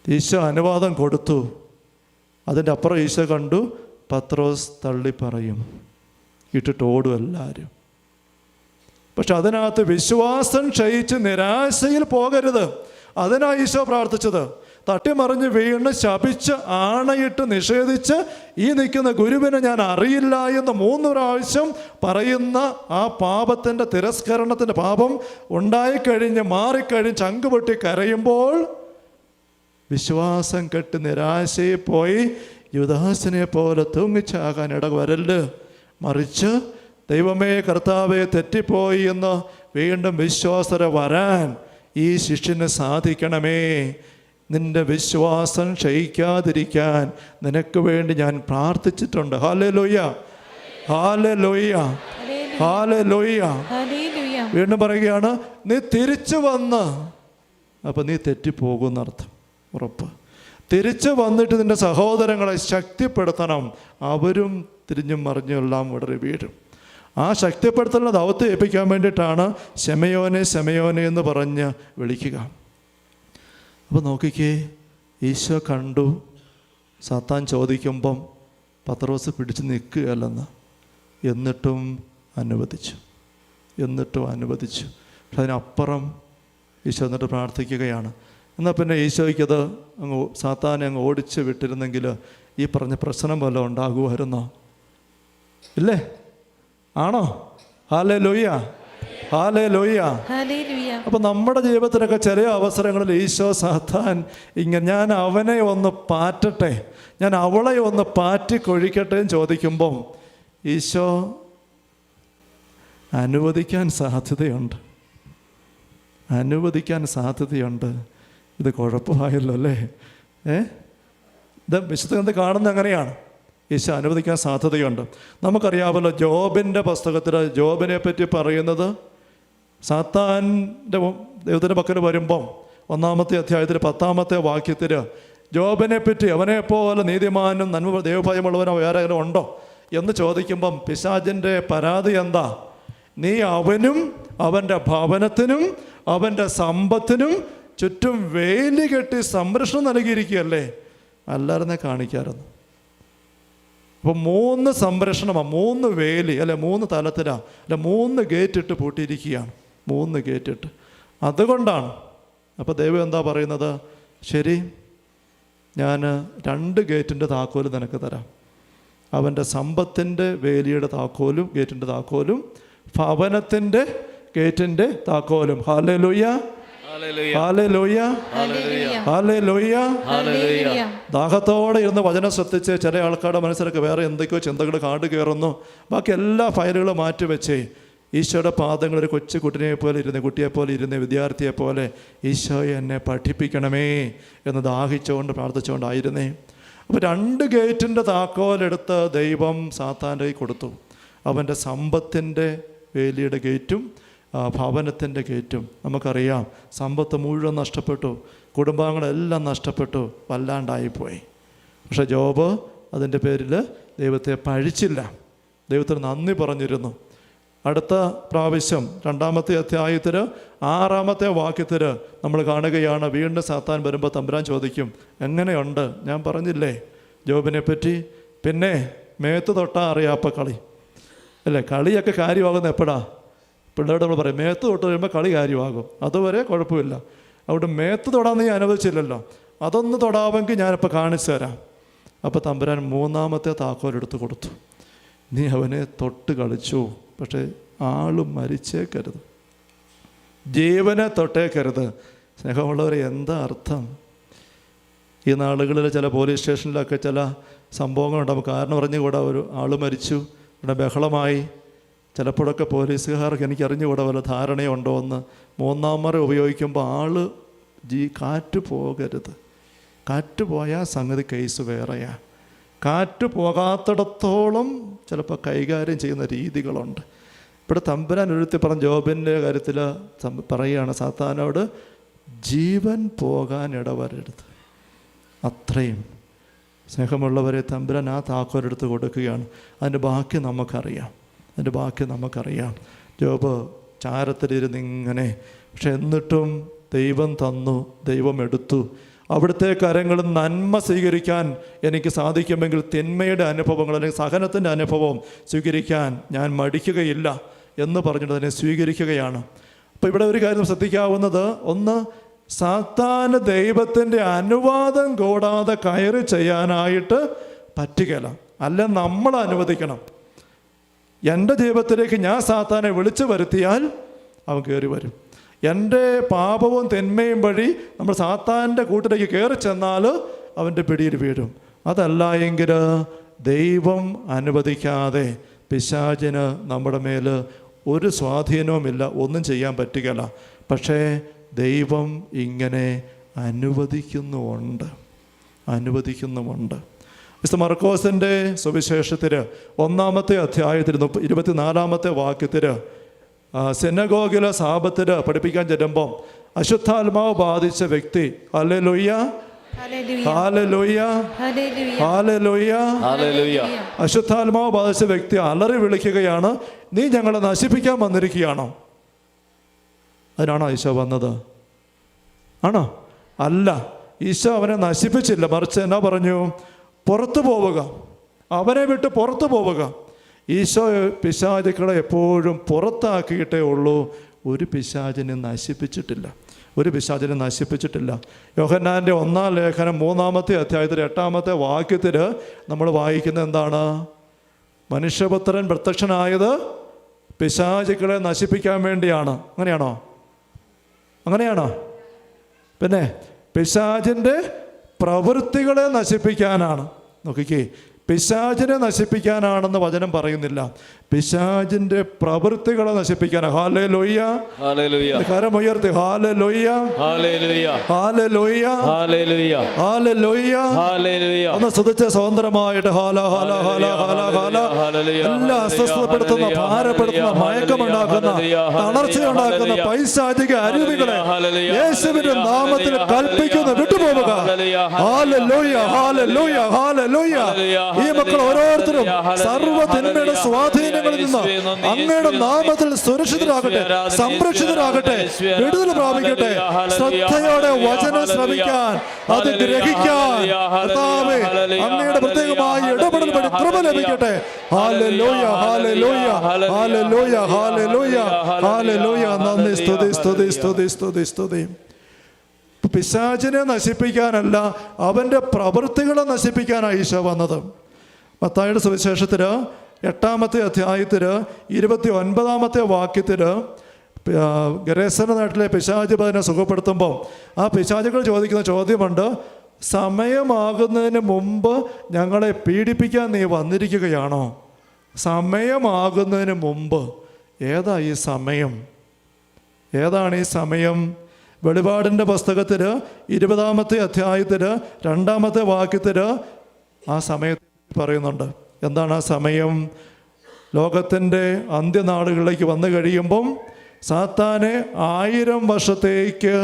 [SPEAKER 1] ഈശോ അനുവാദം കൊടുത്തു. അതിൻ്റെ അപ്പുറം ഈശോ കണ്ടു പത്രോസ് തള്ളി പറയും, ഇട്ടിട്ട് ഓടും എല്ലാവരും. പക്ഷെ അതിനകത്ത് വിശ്വാസം ക്ഷയിച്ച് നിരാശയിൽ പോകരുത്. അതിനാ ഈശോ പ്രാർത്ഥിച്ചത്. തട്ടിമറിഞ്ഞ് വീണ് ശപിച്ച് ആണയിട്ട് നിഷേധിച്ച് ഈ നിൽക്കുന്ന ഗുരുവിനെ ഞാൻ അറിയില്ല എന്ന് 3 പ്രാവശ്യം പറയുന്ന ആ പാപത്തിൻ്റെ തിരസ്കരണത്തിൻ്റെ പാപം ഉണ്ടായിക്കഴിഞ്ഞ് മാറിക്കഴിഞ്ഞ് ചങ്കുപൊട്ടി കരയുമ്പോൾ വിശ്വാസം കെട്ട് നിരാശയിൽ പോയി യുദാസിനെ പോലെ തൂങ്ങിച്ചാകാൻ ഇടവരല്. മറിച്ച് ദൈവമേ കർത്താവെ തെറ്റിപ്പോയി എന്ന് വീണ്ടും വിശ്വാസര വരാൻ ഈ ശിഷ്യന് സാധിക്കണമേ. നിന്റെ വിശ്വാസം ക്ഷയിക്കാതിരിക്കാൻ നിനക്ക് വേണ്ടി ഞാൻ പ്രാർത്ഥിച്ചിട്ടുണ്ട്. Hallelujah, hallelujah, hallelujah. വീണ്ടും പറയുകയാണ്, നീ തിരിച്ചു വന്ന്. അപ്പം നീ തെറ്റിപ്പോകുന്നർത്ഥം, ഉറപ്പ്. തിരിച്ചു വന്നിട്ട് നിന്റെ സഹോദരങ്ങളെ ശക്തിപ്പെടുത്തണം. അവരും തിരിഞ്ഞും മറിഞ്ഞും എല്ലാം വിടറി വീഴും. ആ ശക്തിപ്പെടുത്തലിനെ ദൗത്യം ഏൽപ്പിക്കാൻ വേണ്ടിയിട്ടാണ് ശമയോനെ ശമയോനെ എന്ന് പറഞ്ഞ് വിളിക്കുക. അപ്പോൾ നോക്കിക്കേ, ഈശോ കണ്ടു സാത്താൻ ചോദിക്കുമ്പം പത്രോസ് പിടിച്ച് നിൽക്കുകയല്ലെന്ന്. എന്നിട്ടും അനുവദിച്ചു. പക്ഷെ അതിനപ്പുറം ഈശോ എന്നിട്ട് പ്രാർത്ഥിക്കുകയാണ്. എന്നാൽ പിന്നെ ഈശോയ്ക്കത് സാത്താനെ അങ്ങ് ഓടിച്ച് വിട്ടിരുന്നെങ്കിൽ ഈ പറഞ്ഞ പ്രശ്നം വല്ലതും ഉണ്ടാകുമായിരുന്നോ? ഇല്ലേ? ആണോ? Hallelujah, hallelujah. അപ്പം നമ്മുടെ ജീവിതത്തിലൊക്കെ ചില അവസരങ്ങളിൽ ഈശോ സാത്താൻ ഞാൻ അവനെ ഒന്ന് പാറ്റട്ടെ, ഞാൻ അവളെ ഒന്ന് പാറ്റിക്കൊഴിക്കട്ടെ എന്ന് ചോദിക്കുമ്പം ഈശോ അനുവദിക്കാൻ സാധ്യതയുണ്ട്. ഇത് കുഴപ്പമായല്ലോ അല്ലേ? ഇത് വിശുദ്ധ ഗ്രന്ഥത്തിൽ കാണുന്നത് അങ്ങനെയാണ്. ഈശോ അനുവദിക്കാൻ സാധ്യതയുണ്ട്. നമുക്കറിയാമല്ലോ, ജോബിൻ്റെ പുസ്തകത്തിൽ ജോബിനെ പറ്റി പറയുന്നത്, സാത്താൻ്റെ ദൈവത്തിൻ്റെ പക്കൽ വരുമ്പം 1-ാമത്തെ അധ്യായത്തിൽ 10-ാമത്തെ വാക്യത്തിൽ ജോബിനെ പറ്റി അവനെപ്പോലെ നീതിമാനും നന്മ ദൈവഭയമുള്ളവനോ വേറെ ആരെങ്കിലും ഉണ്ടോ എന്ന് ചോദിക്കുമ്പം പിശാചിൻ്റെ പരാതി എന്താ? നീ അവനും അവൻ്റെ ഭവനത്തിനും അവൻ്റെ സമ്പത്തിനും ചുറ്റും വേലി കെട്ടി സംരക്ഷണം നൽകിയിരിക്കുകയല്ലേ, അല്ലായിരുന്നെ കാണിക്കാറുന്നു. അപ്പോൾ 3 സംരക്ഷണമാണ്, 3 വേലി അല്ലെ 3 തലത്തിലാണ്, അല്ലെ 3 ഗേറ്റ് ഇട്ട് പൂട്ടിയിരിക്കുകയാണ്. 3 ഗേറ്റ് ഇട്ട്. അതുകൊണ്ടാണ്. അപ്പോൾ ദൈവം എന്താ പറയുന്നത്? ശരി, ഞാൻ 2 ഗേറ്റിൻ്റെ താക്കോലും നിനക്ക് തരാം. അവൻ്റെ സമ്പത്തിൻ്റെ വേലിയുടെ താക്കോലും ഗേറ്റിൻ്റെ താക്കോലും ഭവനത്തിൻ്റെ ഗേറ്റിൻ്റെ താക്കോലും. Hallelujah, hallelujah, hallelujah. ദാഹത്തോടെ ഇരുന്ന് വചനം ശ്രദ്ധിച്ച് ചില ആൾക്കാരുടെ മനസ്സിലൊക്കെ വേറെ എന്തൊക്കെയോ ചിന്തകൾ കാട് കയറുന്നു. ബാക്കി എല്ലാ ഫയലുകളും മാറ്റിവെച്ചേ ഈശോയുടെ പാദങ്ങൾ ഒരു കൊച്ചു കുട്ടിയെപ്പോലെ ഇരുന്ന് വിദ്യാർത്ഥിയെപ്പോലെ ഈശോയെ എന്നെ പഠിപ്പിക്കണമേ എന്ന് ദാഹിച്ചുകൊണ്ട് പ്രാർത്ഥിച്ചുകൊണ്ടായിരുന്നേ. അപ്പോൾ 2 ഗേറ്റിൻ്റെ താക്കോലെടുത്ത് ദൈവം സാത്താൻ്റെ കൈ കൊടുത്തു. അവൻ്റെ സമ്പത്തിൻ്റെ വേലിയുടെ ഗേറ്റും ഭവനത്തിൻ്റെ ഗേറ്റും. നമുക്കറിയാം, സമ്പത്ത് മുഴുവൻ നഷ്ടപ്പെട്ടു, കുടുംബാംഗങ്ങളെല്ലാം നഷ്ടപ്പെട്ടു, വല്ലാണ്ടായിപ്പോയി. പക്ഷെ ജോബ് അതിൻ്റെ പേരിൽ ദൈവത്തെ പഴിച്ചില്ല, ദൈവത്തിന് നന്ദി പറഞ്ഞിരുന്നു. അടുത്ത പ്രാവശ്യം 2-ാമത്തെ അധ്യായത്തിൽ 6-ാമത്തെ വാക്യത്തിൽ നമ്മൾ കാണുകയാണ്, വീണ്ടും സാത്താൻ വരുമ്പോൾ തമ്പുരാൻ ചോദിക്കും, എങ്ങനെയുണ്ട്? ഞാൻ പറഞ്ഞില്ലേ ജോബിനെ പറ്റി. പിന്നെ മേത്ത് തൊട്ടാ അറിയാപ്പ കളി അല്ലേ? കളിയൊക്കെ കാര്യമാകുന്ന എപ്പോഴാ? പിള്ളേരോട് നമ്മൾ പറയും മേത്ത് തൊട്ട് കഴിയുമ്പോൾ കളി കാര്യമാകും, അതുവരെ കുഴപ്പമില്ല. അവിടെ മേത്ത് തൊടാൻ നീ അനുവദിച്ചില്ലല്ലോ, അതൊന്ന് തൊടാമെങ്കിൽ ഞാനിപ്പോൾ കാണിച്ചു തരാം. അപ്പോൾ തമ്പുരാൻ 3-ാമത്തെ താക്കോലെടുത്ത് കൊടുത്തു. നീ അവനെ തൊട്ട് കളിച്ചു, പക്ഷേ ആൾ മരിച്ചേക്കരുത്, ജീവനെ തൊട്ടേക്കരുത്. സ്നേഹമുള്ളവരെ, എന്താ അർത്ഥം? ഈ നാളുകളിൽ ചില പോലീസ് സ്റ്റേഷനിലൊക്കെ ചില സംഭവങ്ങളുണ്ട്. നമുക്ക് കാരണം അറിഞ്ഞുകൂടാ, ഒരു ആൾ മരിച്ചു, ഇവിടെ ബഹളമായി. ചിലപ്പോഴൊക്കെ പോലീസുകാർക്ക് എനിക്കറിഞ്ഞുകൂടാ വല്ല ധാരണയുണ്ടോ എന്ന്. 3-ാം മുറ ഉപയോഗിക്കുമ്പോൾ കാറ്റ് പോകരുത്. കാറ്റ് പോയാൽ സംഗതി കേസ് വേറെയാ. കാറ്റ് പോകാത്തിടത്തോളം ചിലപ്പോൾ കൈകാര്യം ചെയ്യുന്ന രീതികളുണ്ട്. ഇവിടെ തമ്പുരാൻ എഴുത്തി പറഞ്ഞ ജോബിൻ്റെ കാര്യത്തിൽ പറയുകയാണ് സാത്താനോട്, ജീവൻ പോകാൻ ഇടവരരുത്. അത്രയും സ്നേഹമുള്ളവരെ തമ്പുരാൻ ആ താക്കോലെടുത്ത് കൊടുക്കുകയാണ്. അതിൻ്റെ ബാക്കി നമുക്കറിയാം. ജോബ് ചാരത്തിലിരുന്ന് ഇങ്ങനെ, പക്ഷെ എന്നിട്ടും ദൈവം തന്നു, ദൈവം എടുത്തു. അവിടുത്തെ കരങ്ങളിൽ നന്മ സ്വീകരിക്കാൻ എനിക്ക് സാധിക്കുമെങ്കിൽ തിന്മയുടെ അനുഭവങ്ങൾ അല്ലെങ്കിൽ സഹനത്തിൻ്റെ അനുഭവം സ്വീകരിക്കാൻ ഞാൻ മടിക്കുകയില്ല എന്ന് പറഞ്ഞിട്ട് അതിനെ സ്വീകരിക്കുകയാണ്. അപ്പോൾ ഇവിടെ ഒരു കാര്യം ശ്രദ്ധിക്കാവുന്നത്, ഒന്ന്, സാത്താന് ദൈവത്തിൻ്റെ അനുവാദം കൂടാതെ കയറി ചെയ്യാനായിട്ട് പറ്റുകയില്ല. അല്ല, നമ്മൾ അനുവദിക്കണം. എൻ്റെ ജീവിതത്തിലേക്ക് ഞാൻ സാത്താനെ വിളിച്ചു വരുത്തിയാൽ അവൻ കയറി വരും. എൻ്റെ പാപവും തിന്മയും വഴി നമ്മൾ സാത്താൻ്റെ കൂട്ടിലേക്ക് കയറി ചെന്നാൽ അവൻ്റെ പിടിയിൽ വീഴും. അതല്ല എങ്കിൽ ദൈവം അനുവദിക്കാതെ പിശാചിന് നമ്മുടെ മേൽ ഒരു സ്വാധീനവുമില്ല, ഒന്നും ചെയ്യാൻ പറ്റുകയില്ല. പക്ഷേ ദൈവം ഇങ്ങനെ അനുവദിക്കുന്നുമുണ്ട്. മിസ്റ്റർ മർക്കോസിൻ്റെ സുവിശേഷത്തിൽ 1-ാമത്തെ അധ്യായത്തിൽ 24-ാമത്തെ വാക്യത്തിൽ സിനഗോഗിലെ സാബത്തിൽ പഠിപ്പിക്കാൻ ചെല്ലുമ്പോൾ അശുദ്ധാത്മാവ് ബാധിച്ച വ്യക്തി, ഹല്ലേലൂയ, ഹല്ലേലൂയ, ഹല്ലേലൂയ, അശുദ്ധാത്മാവ് ബാധിച്ച വ്യക്തി അലറി വിളിക്കുകയാണ്, നീ ഞങ്ങളെ നശിപ്പിക്കാൻ വന്നിരിക്കുകയാണോ? അതിനാണോ ഈശോ വന്നത്? ആണോ? അല്ല, ഈശോ അവനെ നശിപ്പിച്ചില്ല. മറിച്ച് എന്നാ പറഞ്ഞു? പുറത്തു പോവുക, അവനെ വിട്ട് പുറത്തു പോവുക. ഈശോ പിശാചുക്കളെ എപ്പോഴും പുറത്താക്കിയിട്ടേ ഉള്ളൂ, ഒരു പിശാചിനെ നശിപ്പിച്ചിട്ടില്ല. യോഹന്നാൻ്റെ 1-ാം ലേഖനം 3-ാമത്തെ അധ്യായത്തിൽ 8-ാമത്തെ വാക്യത്തിൽ നമ്മൾ വായിക്കുന്നത് എന്താണ്? മനുഷ്യപുത്രൻ പ്രത്യക്ഷനായത് പിശാചുക്കളെ നശിപ്പിക്കാൻ വേണ്ടിയാണ്. അങ്ങനെയാണോ? പിന്നെ പിശാചിൻ്റെ പ്രവൃത്തികളെ നശിപ്പിക്കാനാണ്. നോക്കിക്കേ, പിശാചിനെ നശിപ്പിക്കാനാണെന്ന് വചനം പറയുന്നില്ല, പിശാചിന്റെ പ്രവൃത്തികളെ നശിപ്പിക്കാനാണ്. ഹല്ലേലൂയ, ഹല്ലേലൂയ, കരമുയർത്തി hallelujah, hallelujah, hallelujah, hallelujah, hallelujah, hallelujah. ഒന്ന് സ്തുതിച്ച് സ്വതന്ത്രമായിട്ട് ഹാല ഹാല ഹാല ഹാല ഹാല. എല്ലാ അസ്വസ്ഥപ്പെടുത്തുന്ന, ഭാരപ്പെടുത്തുന്ന, മയക്കമുണ്ടാക്കുന്ന, തളർച്ചയുണ്ടാക്കുന്ന പൈശാചിക അരുവികളെ യേശുവിന്റെ നാമത്തിൽ കൽപ്പിക്കുന്ന വിട്ടുപോവുക. Hallelujah, hallelujah, hallelujah. ഈ മക്കൾ ഓരോരുത്തരും സർവ്വ തിന്മയുടെ സ്വാധീനങ്ങളിൽ നിന്ന് അങ്ങയുടെ നാമത്തിൽ സുരക്ഷിതരാകട്ടെ, സംരക്ഷിതരാകട്ടെ, വിടുതൽ പ്രാപിക്കട്ടെ. ശ്രദ്ധയോടെ വചനം ശ്രമിക്കാൻ, അത് ഗ്രഹിക്കാൻ കർത്താവേ അങ്ങയുടെ പ്രത്യേകമായ ഇടപെടൽ വഴി കൃപ ലഭിക്കട്ടെ. Hallelujah, hallelujah, hallelujah, hallelujah, hallelujah. നന്ദി, സ്തുതി, സ്തുതി, സ്തുതി, സ്തുതി, സ്തുതി. പിശാചിനെ നശിപ്പിക്കാനല്ല, അവൻ്റെ പ്രവൃത്തികളെ നശിപ്പിക്കാനാണ് ഈശോ വന്നത്. മത്തായിയുടെ സുവിശേഷത്തിൽ 8-ാമത്തെ അധ്യായത്തിൽ 29-ാമത്തെ വാക്യത്തിൽ ഗരേസന്റെ നാട്ടിലെ പിശാച് അതിനെ സുഖപ്പെടുത്തുമ്പോൾ ആ പിശാചുകൾ ചോദിക്കുന്ന ചോദ്യമുണ്ട്, സമയമാകുന്നതിന് മുമ്പ് ഞങ്ങളെ പീഡിപ്പിക്കാൻ നീ വന്നിരിക്കുകയാണോ? സമയമാകുന്നതിന് മുമ്പ്. ഏതാ ഈ സമയം? ഏതാണ് ഈ സമയം? വെളിപാടിൻ്റെ പുസ്തകത്തിൽ 20-ാമത്തെ അധ്യായത്തിൽ 2-ാമത്തെ വാക്യത്തിൽ ആ സമയത്ത് പറയുന്നുണ്ട്. എന്താണ് ആ സമയം? ലോകത്തിൻ്റെ അന്ത്യനാളുകളിലേക്ക് വന്നു കഴിയുമ്പം സാത്താനെ 1000 വർഷത്തേക്ക്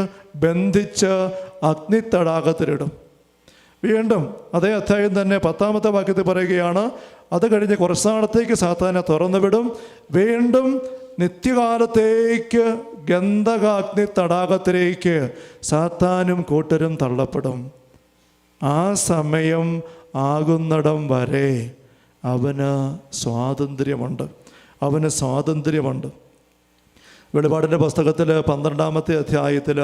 [SPEAKER 1] ബന്ധിച്ച് അഗ്നിത്തടാകത്തിലിടും. വീണ്ടും അതേ അധ്യായം തന്നെ 10-ാമത്തെ വാക്യത്തിൽ പറയുകയാണ്, അത് കഴിഞ്ഞ് കുറച്ച് നാളത്തേക്ക് സാത്താനെ തുറന്നു വിടും, വീണ്ടും നിത്യകാലത്തേക്ക് ഗന്ധകാഗ്നി തടാകത്തിലേക്ക് സാത്താനും കൂട്ടരും തള്ളപ്പെടും. ആ സമയം ആകുന്നിടം വരെ അവന് സ്വാതന്ത്ര്യമുണ്ട്. വെളിപാടിൻ്റെ പുസ്തകത്തിൽ 12-ാമത്തെ അധ്യായത്തിൽ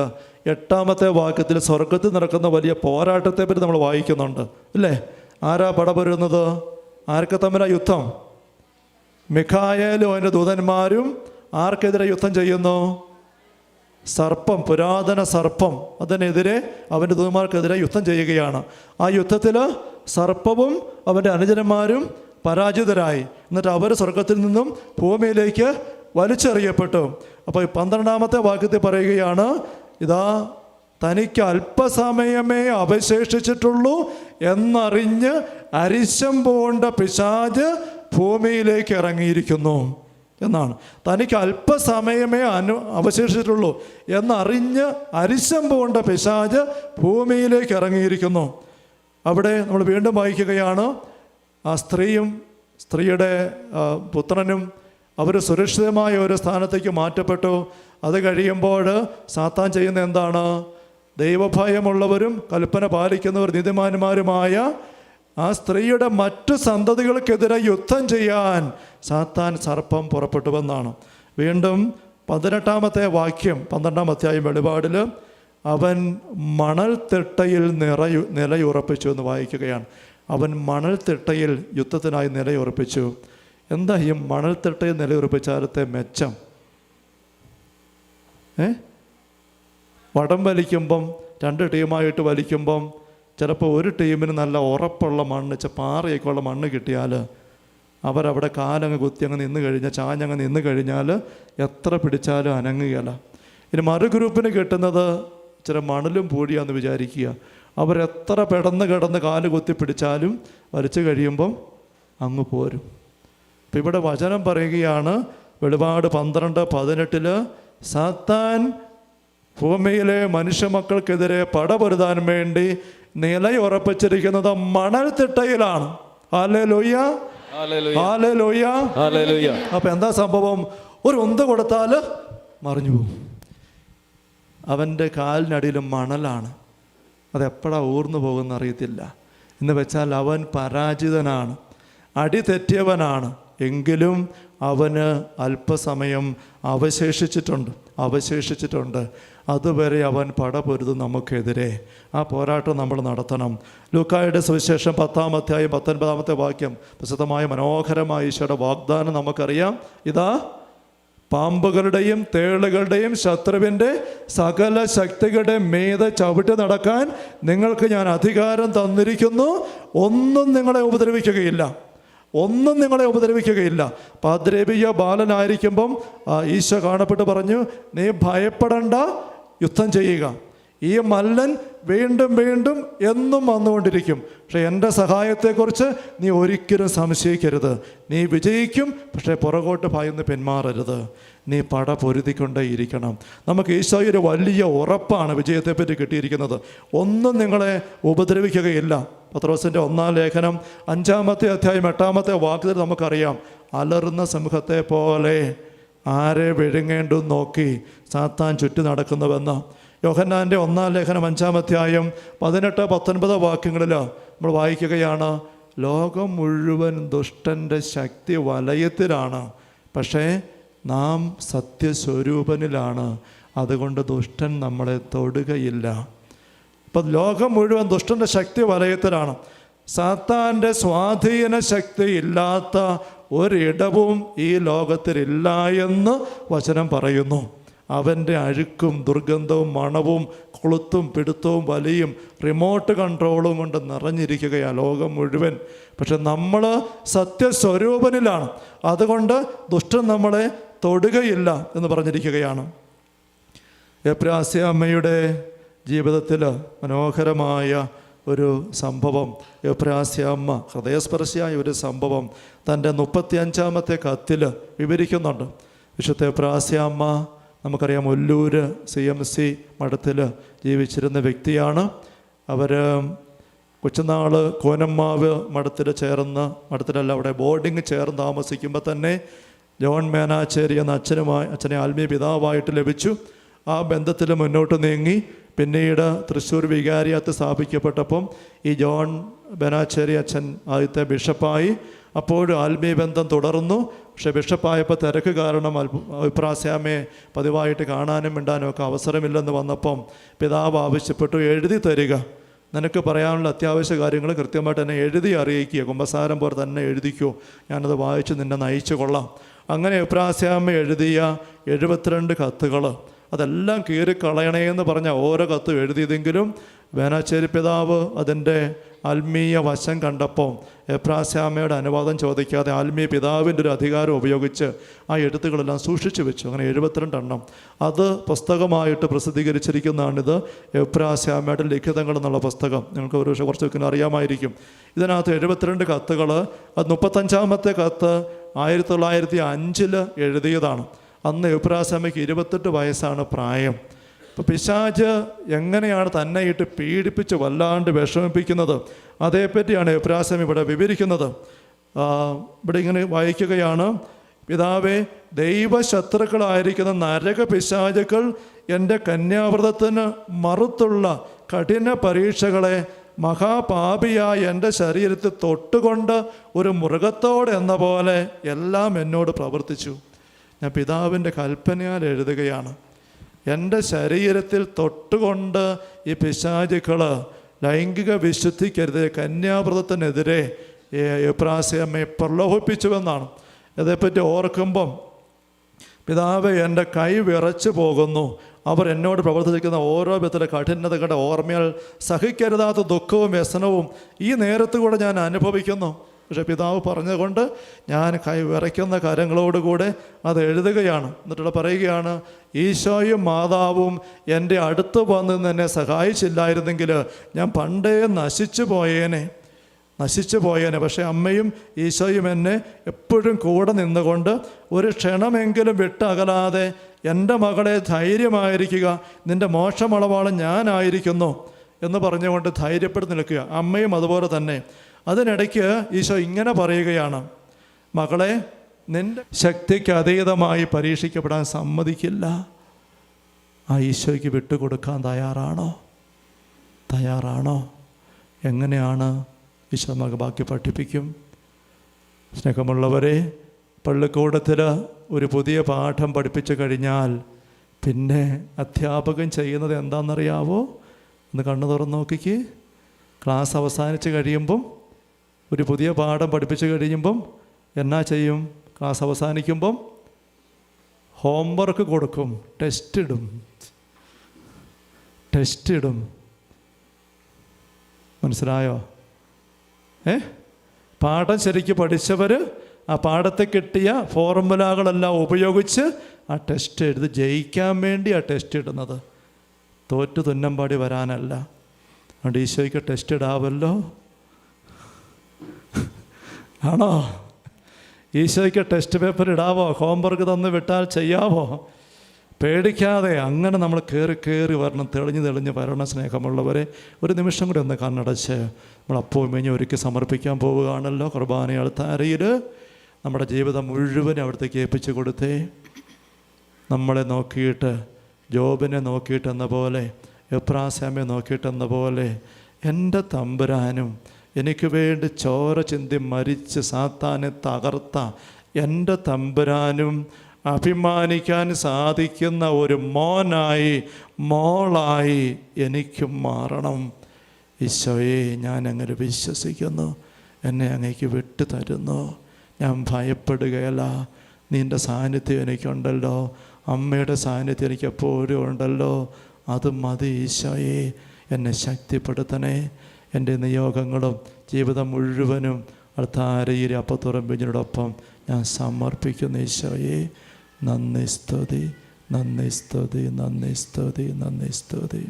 [SPEAKER 1] 8-ാമത്തെ വാക്യത്തിൽ സ്വർഗത്തിൽ നടക്കുന്ന വലിയ പോരാട്ടത്തെപ്പറ്റി നമ്മൾ വായിക്കുന്നുണ്ട്, അല്ലേ? ആരാ പടപൊരുന്നത്? ആർക്ക് തമ്മിലാ യുദ്ധം? മിഖായേലും അതിൻ്റെ ദൂതന്മാരും ആർക്കെതിരെ യുദ്ധം ചെയ്യുന്നു? സർപ്പം, പുരാതന സർപ്പം. അതിനെതിരെ അവൻ്റെ ദൂതന്മാർക്കെതിരെ യുദ്ധം ചെയ്യുകയാണ്. ആ യുദ്ധത്തിൽ സർപ്പവും അവൻ്റെ അനുജന്മാരും പരാജിതരായി. എന്നിട്ട് അവർ സ്വർഗത്തിൽ നിന്നും ഭൂമിയിലേക്ക് വലിച്ചെറിയപ്പെട്ടു. അപ്പോൾ 12-ാമത്തെ വാക്യത്തിൽ പറയുകയാണ്, ഇതാ തനിക്ക് അല്പസമയമേ അവശേഷിച്ചിട്ടുള്ളൂ എന്നറിഞ്ഞ് അരിശം പൂണ്ട പിശാച് ഭൂമിയിലേക്ക് ഇറങ്ങിയിരിക്കുന്നു എന്നാണ്. തനിക്ക് അല്പസമയമേ അവശേഷിച്ചിട്ടുള്ളൂ എന്നറിഞ്ഞ് അരിശം പൂണ്ട പിശാച് ഭൂമിയിലേക്ക് ഇറങ്ങിയിരിക്കുന്നു. അവിടെ നമ്മൾ വീണ്ടും വായിക്കുകയാണ്, ആ സ്ത്രീയും സ്ത്രീയുടെ പുത്രനും അവർ സുരക്ഷിതമായ ഒരു സ്ഥാനത്തേക്ക് മാറ്റപ്പെട്ടു. അത് കഴിയുമ്പോൾ സാത്താൻ ചെയ്യുന്ന എന്താണ്? ദൈവഭയമുള്ളവരും കൽപ്പന പാലിക്കുന്നവർ നീതിമാന്മാരുമായ ആ സ്ത്രീയുടെ മറ്റു സന്തതികൾക്കെതിരെ യുദ്ധം ചെയ്യാൻ സാത്താൻ സർപ്പം പുറപ്പെട്ടുവെന്നാണ്. വീണ്ടും 18-ാമത്തെ വാക്യം 12-ാം അധ്യായം വെളിപാടിൽ അവൻ മണൽത്തിട്ടയിൽ നിലയുറപ്പിച്ചു എന്ന് വായിക്കുകയാണ്. അവൻ മണൽത്തിട്ടയിൽ യുദ്ധത്തിനായി നിലയുറപ്പിച്ചു. എന്താ ഈ മണൽത്തിട്ടയിൽ നിലയുറപ്പിച്ചാലത്തെ മെച്ചം? വടം വലിക്കുമ്പം 2 ടീമായിട്ട് വലിക്കുമ്പം ചിലപ്പോൾ ഒരു ടീമിന് നല്ല ഉറപ്പുള്ള മണ്ണ്, പാറയൊക്കെ ഉള്ള മണ്ണ് കിട്ടിയാൽ അവരവിടെ കാലങ്ങ് കുത്തി അങ്ങ് നിന്ന് കഴിഞ്ഞാൽ, ചാഞ്ഞങ്ങ് നിന്ന് കഴിഞ്ഞാൽ എത്ര പിടിച്ചാലും അനങ്ങുകയില്ല. ഇനി മറു ഗ്രൂപ്പിന് കിട്ടുന്നത് ഇച്ചിരി മണലും പൂഴിയാന്ന് വിചാരിക്കുക. അവരെത്ര കിടന്ന് കാല് കുത്തി പിടിച്ചാലും വലിച്ചു കഴിയുമ്പം അങ്ങ് പോരും. ഇപ്പം ഇവിടെ വചനം പറയുകയാണ്, വെളിപാട് 12:18 സാത്താൻ ഭൂമിയിലെ മനുഷ്യമക്കൾക്കെതിരെ പടപൊരുതാൻ വേണ്ടി നിലയുറപ്പിച്ചിരിക്കുന്നത് മണൽത്തിട്ടയിലാണ്. Hallelujah, hallelujah, hallelujah. അപ്പം എന്താ സംഭവം? ഒരു ഉന്ത് കൊടുത്താൽ മറിഞ്ഞു പോകും. അവൻ്റെ കാലിനടിയിലും മണലാണ്. അതെപ്പോഴാണ് ഊർന്നു പോകുന്ന അറിയത്തില്ല. എന്ന് വെച്ചാൽ അവൻ പരാജിതനാണ്, അടി തെറ്റിയവനാണ്. എങ്കിലും അവന് അല്പസമയം അവശേഷിച്ചിട്ടുണ്ട്. അതുവരെ അവൻ പടപൊരുതും നമുക്കെതിരെ. ആ പോരാട്ടം നമ്മൾ നടത്തണം. ലൂക്കായുടെ സുവിശേഷം 10-ാം അധ്യായം 19-ാമത്തെ വാക്യം, പ്രസിദ്ധമായ മനോഹരമായ ഈശോയുടെ വാഗ്ദാനം നമുക്കറിയാം. ഇതാ പാമ്പുകളുടെയും തേളുകളുടെയും ശത്രുവിൻ്റെ സകല ശക്തികളുടെ മീതെ ചവിട്ടി നടക്കാൻ നിങ്ങൾക്ക് ഞാൻ അധികാരം തന്നിരിക്കുന്നു, ഒന്നും നിങ്ങളെ ഉപദ്രവിക്കുകയില്ല. പാദ്രേബിയ ബാലനായിരിക്കുമ്പം ഈശോ കാണപ്പെട്ട് പറഞ്ഞു, നീ ഭയപ്പെടണ്ട, യുദ്ധം ചെയ്യുക. ഈ മല്ലൻ വീണ്ടും എന്നും വന്നുകൊണ്ടിരിക്കും. പക്ഷേ എൻ്റെ സഹായത്തെക്കുറിച്ച് നീ ഒരിക്കലും സംശയിക്കരുത്. നീ വിജയിക്കും, പക്ഷേ പുറകോട്ട് ഭയന്ന് പിന്മാറരുത്. നീ പട പൊരുതിക്കൊണ്ടേ ഇരിക്കണം. നമുക്ക് ഈശോയുടെ ഒരു വലിയ ഉറപ്പാണ് വിജയത്തെപ്പറ്റി കിട്ടിയിരിക്കുന്നത്. ഒന്നും നിങ്ങളെ ഉപദ്രവിക്കുകയില്ല. പത്രോസിൻ്റെ 1-ാം ലേഖനം 5-ാമത്തെ അധ്യായം 8-ാമത്തെ വാക്യത്തിൽ നമുക്കറിയാം, അലറുന്ന സമൂഹത്തെ പോലെ ആരെ വിഴുങ്ങേണ്ടെന്ന് നോക്കി സാത്താൻ ചുറ്റി നടക്കുന്നുവെന്ന്. യോഹന്നാൻ്റെ 1-ാം ലേഖനം 5-ാം അധ്യായം 18-19 വാക്യങ്ങളിൽ നമ്മൾ വായിക്കുകയാണ്, ലോകം മുഴുവൻ ദുഷ്ടൻ്റെ ശക്തി വലയത്തിലാണ്, പക്ഷേ നാം സത്യസ്വരൂപനിലാണ്, അതുകൊണ്ട് ദുഷ്ടൻ നമ്മളെ തൊടുകയില്ല. അപ്പം ലോകം മുഴുവൻ ദുഷ്ടൻ്റെ ശക്തി വലയത്തിലാണ്. സാത്താൻ്റെ സ്വാധീന ശക്തി ഇല്ലാത്ത ഒരിടവും ഈ ലോകത്തിലില്ല എന്ന് വചനം പറയുന്നു. അവൻ്റെ അഴുക്കും ദുർഗന്ധവും മണവും കൊളുത്തും പിടുത്തവും വലിയും റിമോട്ട് കൺട്രോളും കൊണ്ട് നിറഞ്ഞിരിക്കുകയാണ് ലോകം മുഴുവൻ. പക്ഷെ നമ്മൾ സത്യസ്വരൂപനിലാണ്, അതുകൊണ്ട് ദുഷ്ടൻ നമ്മളെ തൊടുകയില്ല എന്ന് പറഞ്ഞിരിക്കുകയാണ്. എബ്രാസ്യ അമ്മയുടെ ജീവിതത്തിൽ മനോഹരമായ ഒരു സംഭവം, എബ്രാസ്യ അമ്മ ഹൃദയസ്പർശിയായ ഒരു സംഭവം തൻ്റെ 35-ാമത്തെ കത്തിൽ വിവരിക്കുന്നുണ്ട്. വിശുദ്ധ എബ്രാസ്യ അമ്മ നമുക്കറിയാം, ഒല്ലൂര് CMC മഠത്തിൽ ജീവിച്ചിരുന്ന വ്യക്തിയാണ്. അവർ കൊച്ചുനാൾ കോനമ്മാവ് മഠത്തിലല്ല, അവിടെ ബോർഡിങ് ചേർന്ന് താമസിക്കുമ്പോൾ തന്നെ ജോൺ മേനാച്ചേരി എന്ന അച്ഛനെ ആത്മീയ പിതാവായിട്ട് ലഭിച്ചു. ആ ബന്ധത്തിൽ മുന്നോട്ട് നീങ്ങി. പിന്നീട് തൃശ്ശൂർ വികാരിയത്ത് സ്ഥാപിക്കപ്പെട്ടപ്പം ഈ ജോൺ ബനാച്ചേരി അച്ഛൻ ആദ്യത്തെ ബിഷപ്പായി. അപ്പോഴും ആത്മീയ ബന്ധം തുടർന്നു. പക്ഷേ ബിഷപ്പായപ്പോൾ തിരക്ക് കാരണം എബ്രാസ്യാമ്മയെ പതിവായിട്ട് കാണാനും മിണ്ടാനും ഒക്കെ അവസരമില്ലെന്ന് വന്നപ്പം പിതാവ് ആവശ്യപ്പെട്ടു, എഴുതി തരിക, നിനക്ക് പറയാനുള്ള അത്യാവശ്യ കാര്യങ്ങൾ കൃത്യമായിട്ട് എന്നെ എഴുതി അറിയിക്കുക, കുമ്പസാരം പോലെ തന്നെ എഴുതിക്കോ, ഞാനത് വായിച്ച് നിന്നെ നയിച്ചു കൊള്ളാം. അങ്ങനെ എബ്രാസ്യാമ്മ എഴുതിയ 72 കത്തുകൾ അതെല്ലാം കീറിക്കളയണേന്ന് പറഞ്ഞ ഓരോ കത്ത് എഴുതിയതെങ്കിലും വേനാച്ചേരി പിതാവ് അതിൻ്റെ ആത്മീയ വശം കണ്ടപ്പോൾ എബ്രാസ്യാമ്മയുടെ അനുവാദം ചോദിക്കാതെ ആത്മീയ പിതാവിൻ്റെ ഒരു അധികാരം ഉപയോഗിച്ച് ആ എഴുത്തുകളെല്ലാം സൂക്ഷിച്ചു വെച്ചു. അങ്ങനെ 72 എണ്ണം അത് പുസ്തകമായിട്ട് പ്രസിദ്ധീകരിച്ചിരിക്കുന്നതാണിത്. എബ്രാസ്യാമ്മയുടെ ലിഖിതങ്ങൾ എന്നുള്ള പുസ്തകം. നിങ്ങൾക്ക് ഒരു കുറച്ച് വെക്കുന്ന അറിയാമായിരിക്കും. ഇതിനകത്ത് 72 കത്തുകൾ. അത് 35-ാമത്തെ കത്ത് 1905 എഴുതിയതാണ്. അന്ന് എബ്രാസ്യാമ്മയ്ക്ക് 28 വയസ്സാണ് പ്രായം. അപ്പോൾ പിശാച് എങ്ങനെയാണ് തന്നെ ഇട്ട് പീഡിപ്പിച്ച് വല്ലാണ്ട് വിഷമിപ്പിക്കുന്നത്, അതേപ്പറ്റിയാണ് എബ്രാസ്യാമ്മ ഇവിടെ വിവരിക്കുന്നത്. ഇവിടെ ഇങ്ങനെ വായിക്കുകയാണ്: പിതാവേ, ദൈവശത്രുക്കളായിരിക്കുന്ന നരക പിശാചുക്കൾ എൻ്റെ കന്യാവ്രതത്തിന് മറുത്തുള്ള കഠിന പരീക്ഷകളെ മഹാപാപിയായ എൻ്റെ ശരീരത്തിൽ തൊട്ടുകൊണ്ട് ഒരു മൃഗത്തോടെന്ന പോലെ എല്ലാം എന്നോട് പ്രവർത്തിച്ചു. ഞാൻ പിതാവിൻ്റെ കൽപ്പനയാൽ എഴുതുകയാണ്. എൻ്റെ ശരീരത്തിൽ തൊട്ടുകൊണ്ട് ഈ പിശാചുക്കൾ ലൈംഗിക വിശുദ്ധിക്കെതിരെ, കന്യാവ്രതത്തിനെതിരെ എബ്രാസ്യാമ്മയെ പ്രലോഭിപ്പിച്ചുവെന്നാണ്. അതേപ്പറ്റി ഓർക്കുമ്പം പിതാവ്, എൻ്റെ കൈ വിറച്ചു പോകുന്നു. അവർ എന്നോട് പ്രവർത്തിക്കുന്ന ഓരോ വിധത്തിലെ കഠിനതകളുടെ ഓർമ്മയാൽ സഹിക്കരുതാത്ത ദുഃഖവും വ്യസനവും ഈ നേരത്തുകൂടെ ഞാൻ അനുഭവിക്കുന്നു. പക്ഷേ പിതാവ് പറഞ്ഞതുകൊണ്ട് ഞാൻ കൈ വിറയ്ക്കുന്ന കരങ്ങളോടുകൂടെ അത് എഴുതുകയാണ്. എന്നിട്ട് പറയുകയാണ്, ഈശോയും മാതാവും എൻ്റെ അടുത്ത് വന്ന് എന്നെ സഹായിച്ചില്ലായിരുന്നെങ്കിൽ ഞാൻ പണ്ടേ നശിച്ചു പോയേനെ. പക്ഷേ അമ്മയും ഈശോയും എന്നെ എപ്പോഴും കൂടെ നിന്നുകൊണ്ട് ഒരു ക്ഷണമെങ്കിലും വിട്ടകലാതെ എൻ്റെ മകളെ ധൈര്യമായിരിക്കുക, നിൻ്റെ മോക്ഷമളവാളം ഞാനായിരിക്കുന്നു എന്ന് പറഞ്ഞുകൊണ്ട് ധൈര്യപ്പെടുത്തി നിൽക്കുക. അമ്മയും അതുപോലെ തന്നെ. അതിനിടയ്ക്ക് ഈശോ ഇങ്ങനെ പറയുകയാണ്, മകളെ, നിൻ്റെ ശക്തിക്ക് അതീതമായി പരീക്ഷിക്കപ്പെടാൻ സമ്മതിക്കില്ല. ആ ഈശോയ്ക്ക് വിട്ടുകൊടുക്കാൻ തയ്യാറാണോ? എങ്ങനെയാണ് ഈശോ നമുക്ക് ബാക്കി പഠിപ്പിക്കും. സ്നേഹമുള്ളവരെ, പള്ളിക്കൂടത്തിൽ ഒരു പുതിയ പാഠം പഠിപ്പിച്ചു കഴിഞ്ഞാൽ പിന്നെ അധ്യാപകൻ ചെയ്യുന്നത് എന്താണെന്നറിയാവോ? ഒന്ന് കണ്ണു തുറന്ന് നോക്കിക്ക്. ക്ലാസ് അവസാനിച്ച് കഴിയുമ്പം, ഒരു പുതിയ പാഠം പഠിപ്പിച്ചു കഴിയുമ്പം എന്നാ ചെയ്യും? ക്ലാസ് അവസാനിക്കുമ്പം ഹോംവർക്ക് കൊടുക്കും, ടെസ്റ്റ് ഇടും. മനസ്സിലായോ? പാഠം ശരിക്കും പഠിച്ചവർ ആ പാഠത്തെ കിട്ടിയ ഫോർമുലകളെല്ലാം ഉപയോഗിച്ച് ആ ടെസ്റ്റ് എഴുതി ജയിക്കാൻ വേണ്ടി ആ ടെസ്റ്റ് ഇടുന്നത്, തോറ്റു തുന്നമ്പാടി വരാനല്ല. അതുകൊണ്ട് ഈശോയ്ക്ക് ടെസ്റ്റ് ഇടാവല്ലോ. ആണോ? ഈശോയ്ക്ക് ടെസ്റ്റ് പേപ്പർ ഇടാവോ? ഹോംവർക്ക് തന്ന് വിട്ടാൽ ചെയ്യാവോ? പേടിക്കാതെ അങ്ങനെ നമ്മൾ കയറി വരണം, തെളിഞ്ഞ് വരണം. സ്നേഹമുള്ളവരെ, ഒരു നിമിഷം കൂടി ഒന്ന് കണ്ണടച്ച് നമ്മൾ അപ്പവും മേഞ്ഞ് ഒരുക്കി സമർപ്പിക്കാൻ പോവുകയാണല്ലോ. കുർബാന അൾത്താരയിൽ നമ്മുടെ ജീവിതം മുഴുവൻ അവിടത്തേക്ക് ഏൽപ്പിച്ച് കൊടുത്തേ. നമ്മളെ നോക്കിയിട്ട്, ജോബിനെ നോക്കിയിട്ടെന്ന പോലെ, എബ്രാസ്യാമ്മയെ നോക്കിയിട്ടെന്ന പോലെ, എൻ്റെ തമ്പുരാനും എനിക്ക് വേണ്ടി ചോര ചിന്തി മരിച്ച് സാത്താനെ തകർത്ത എൻ്റെ തമ്പുരാനും അഭിമാനിക്കാൻ സാധിക്കുന്ന ഒരു മോളായി എനിക്കും മാറണം. ഈശോയെ, ഞാൻ അങ്ങനെ വിശ്വസിക്കുന്നു, എന്നെ അങ്ങേക്ക് വിട്ടു തരുന്നു. ഞാൻ ഭയപ്പെടുകയല്ല, നിൻ്റെ സാന്നിധ്യം എനിക്കുണ്ടല്ലോ. അമ്മയുടെ സാന്നിധ്യം എനിക്ക് എപ്പോഴും ഉണ്ടല്ലോ. അത് മതി ഈശോയെ. എന്നെ ശക്തിപ്പെടുത്തണേ. എൻ്റെ നിയോഗങ്ങളും ജീവിതം മുഴുവനും അൾത്താരയിൽ അപ്പത്തുറമ്പിനോടൊപ്പം ഞാൻ സമർപ്പിക്കുന്നു ഈശോയെ. നന്ദി സ്തുതി, നന്ദി സ്തുതി, നന്ദി സ്തുതി, നന്ദി സ്തുതി.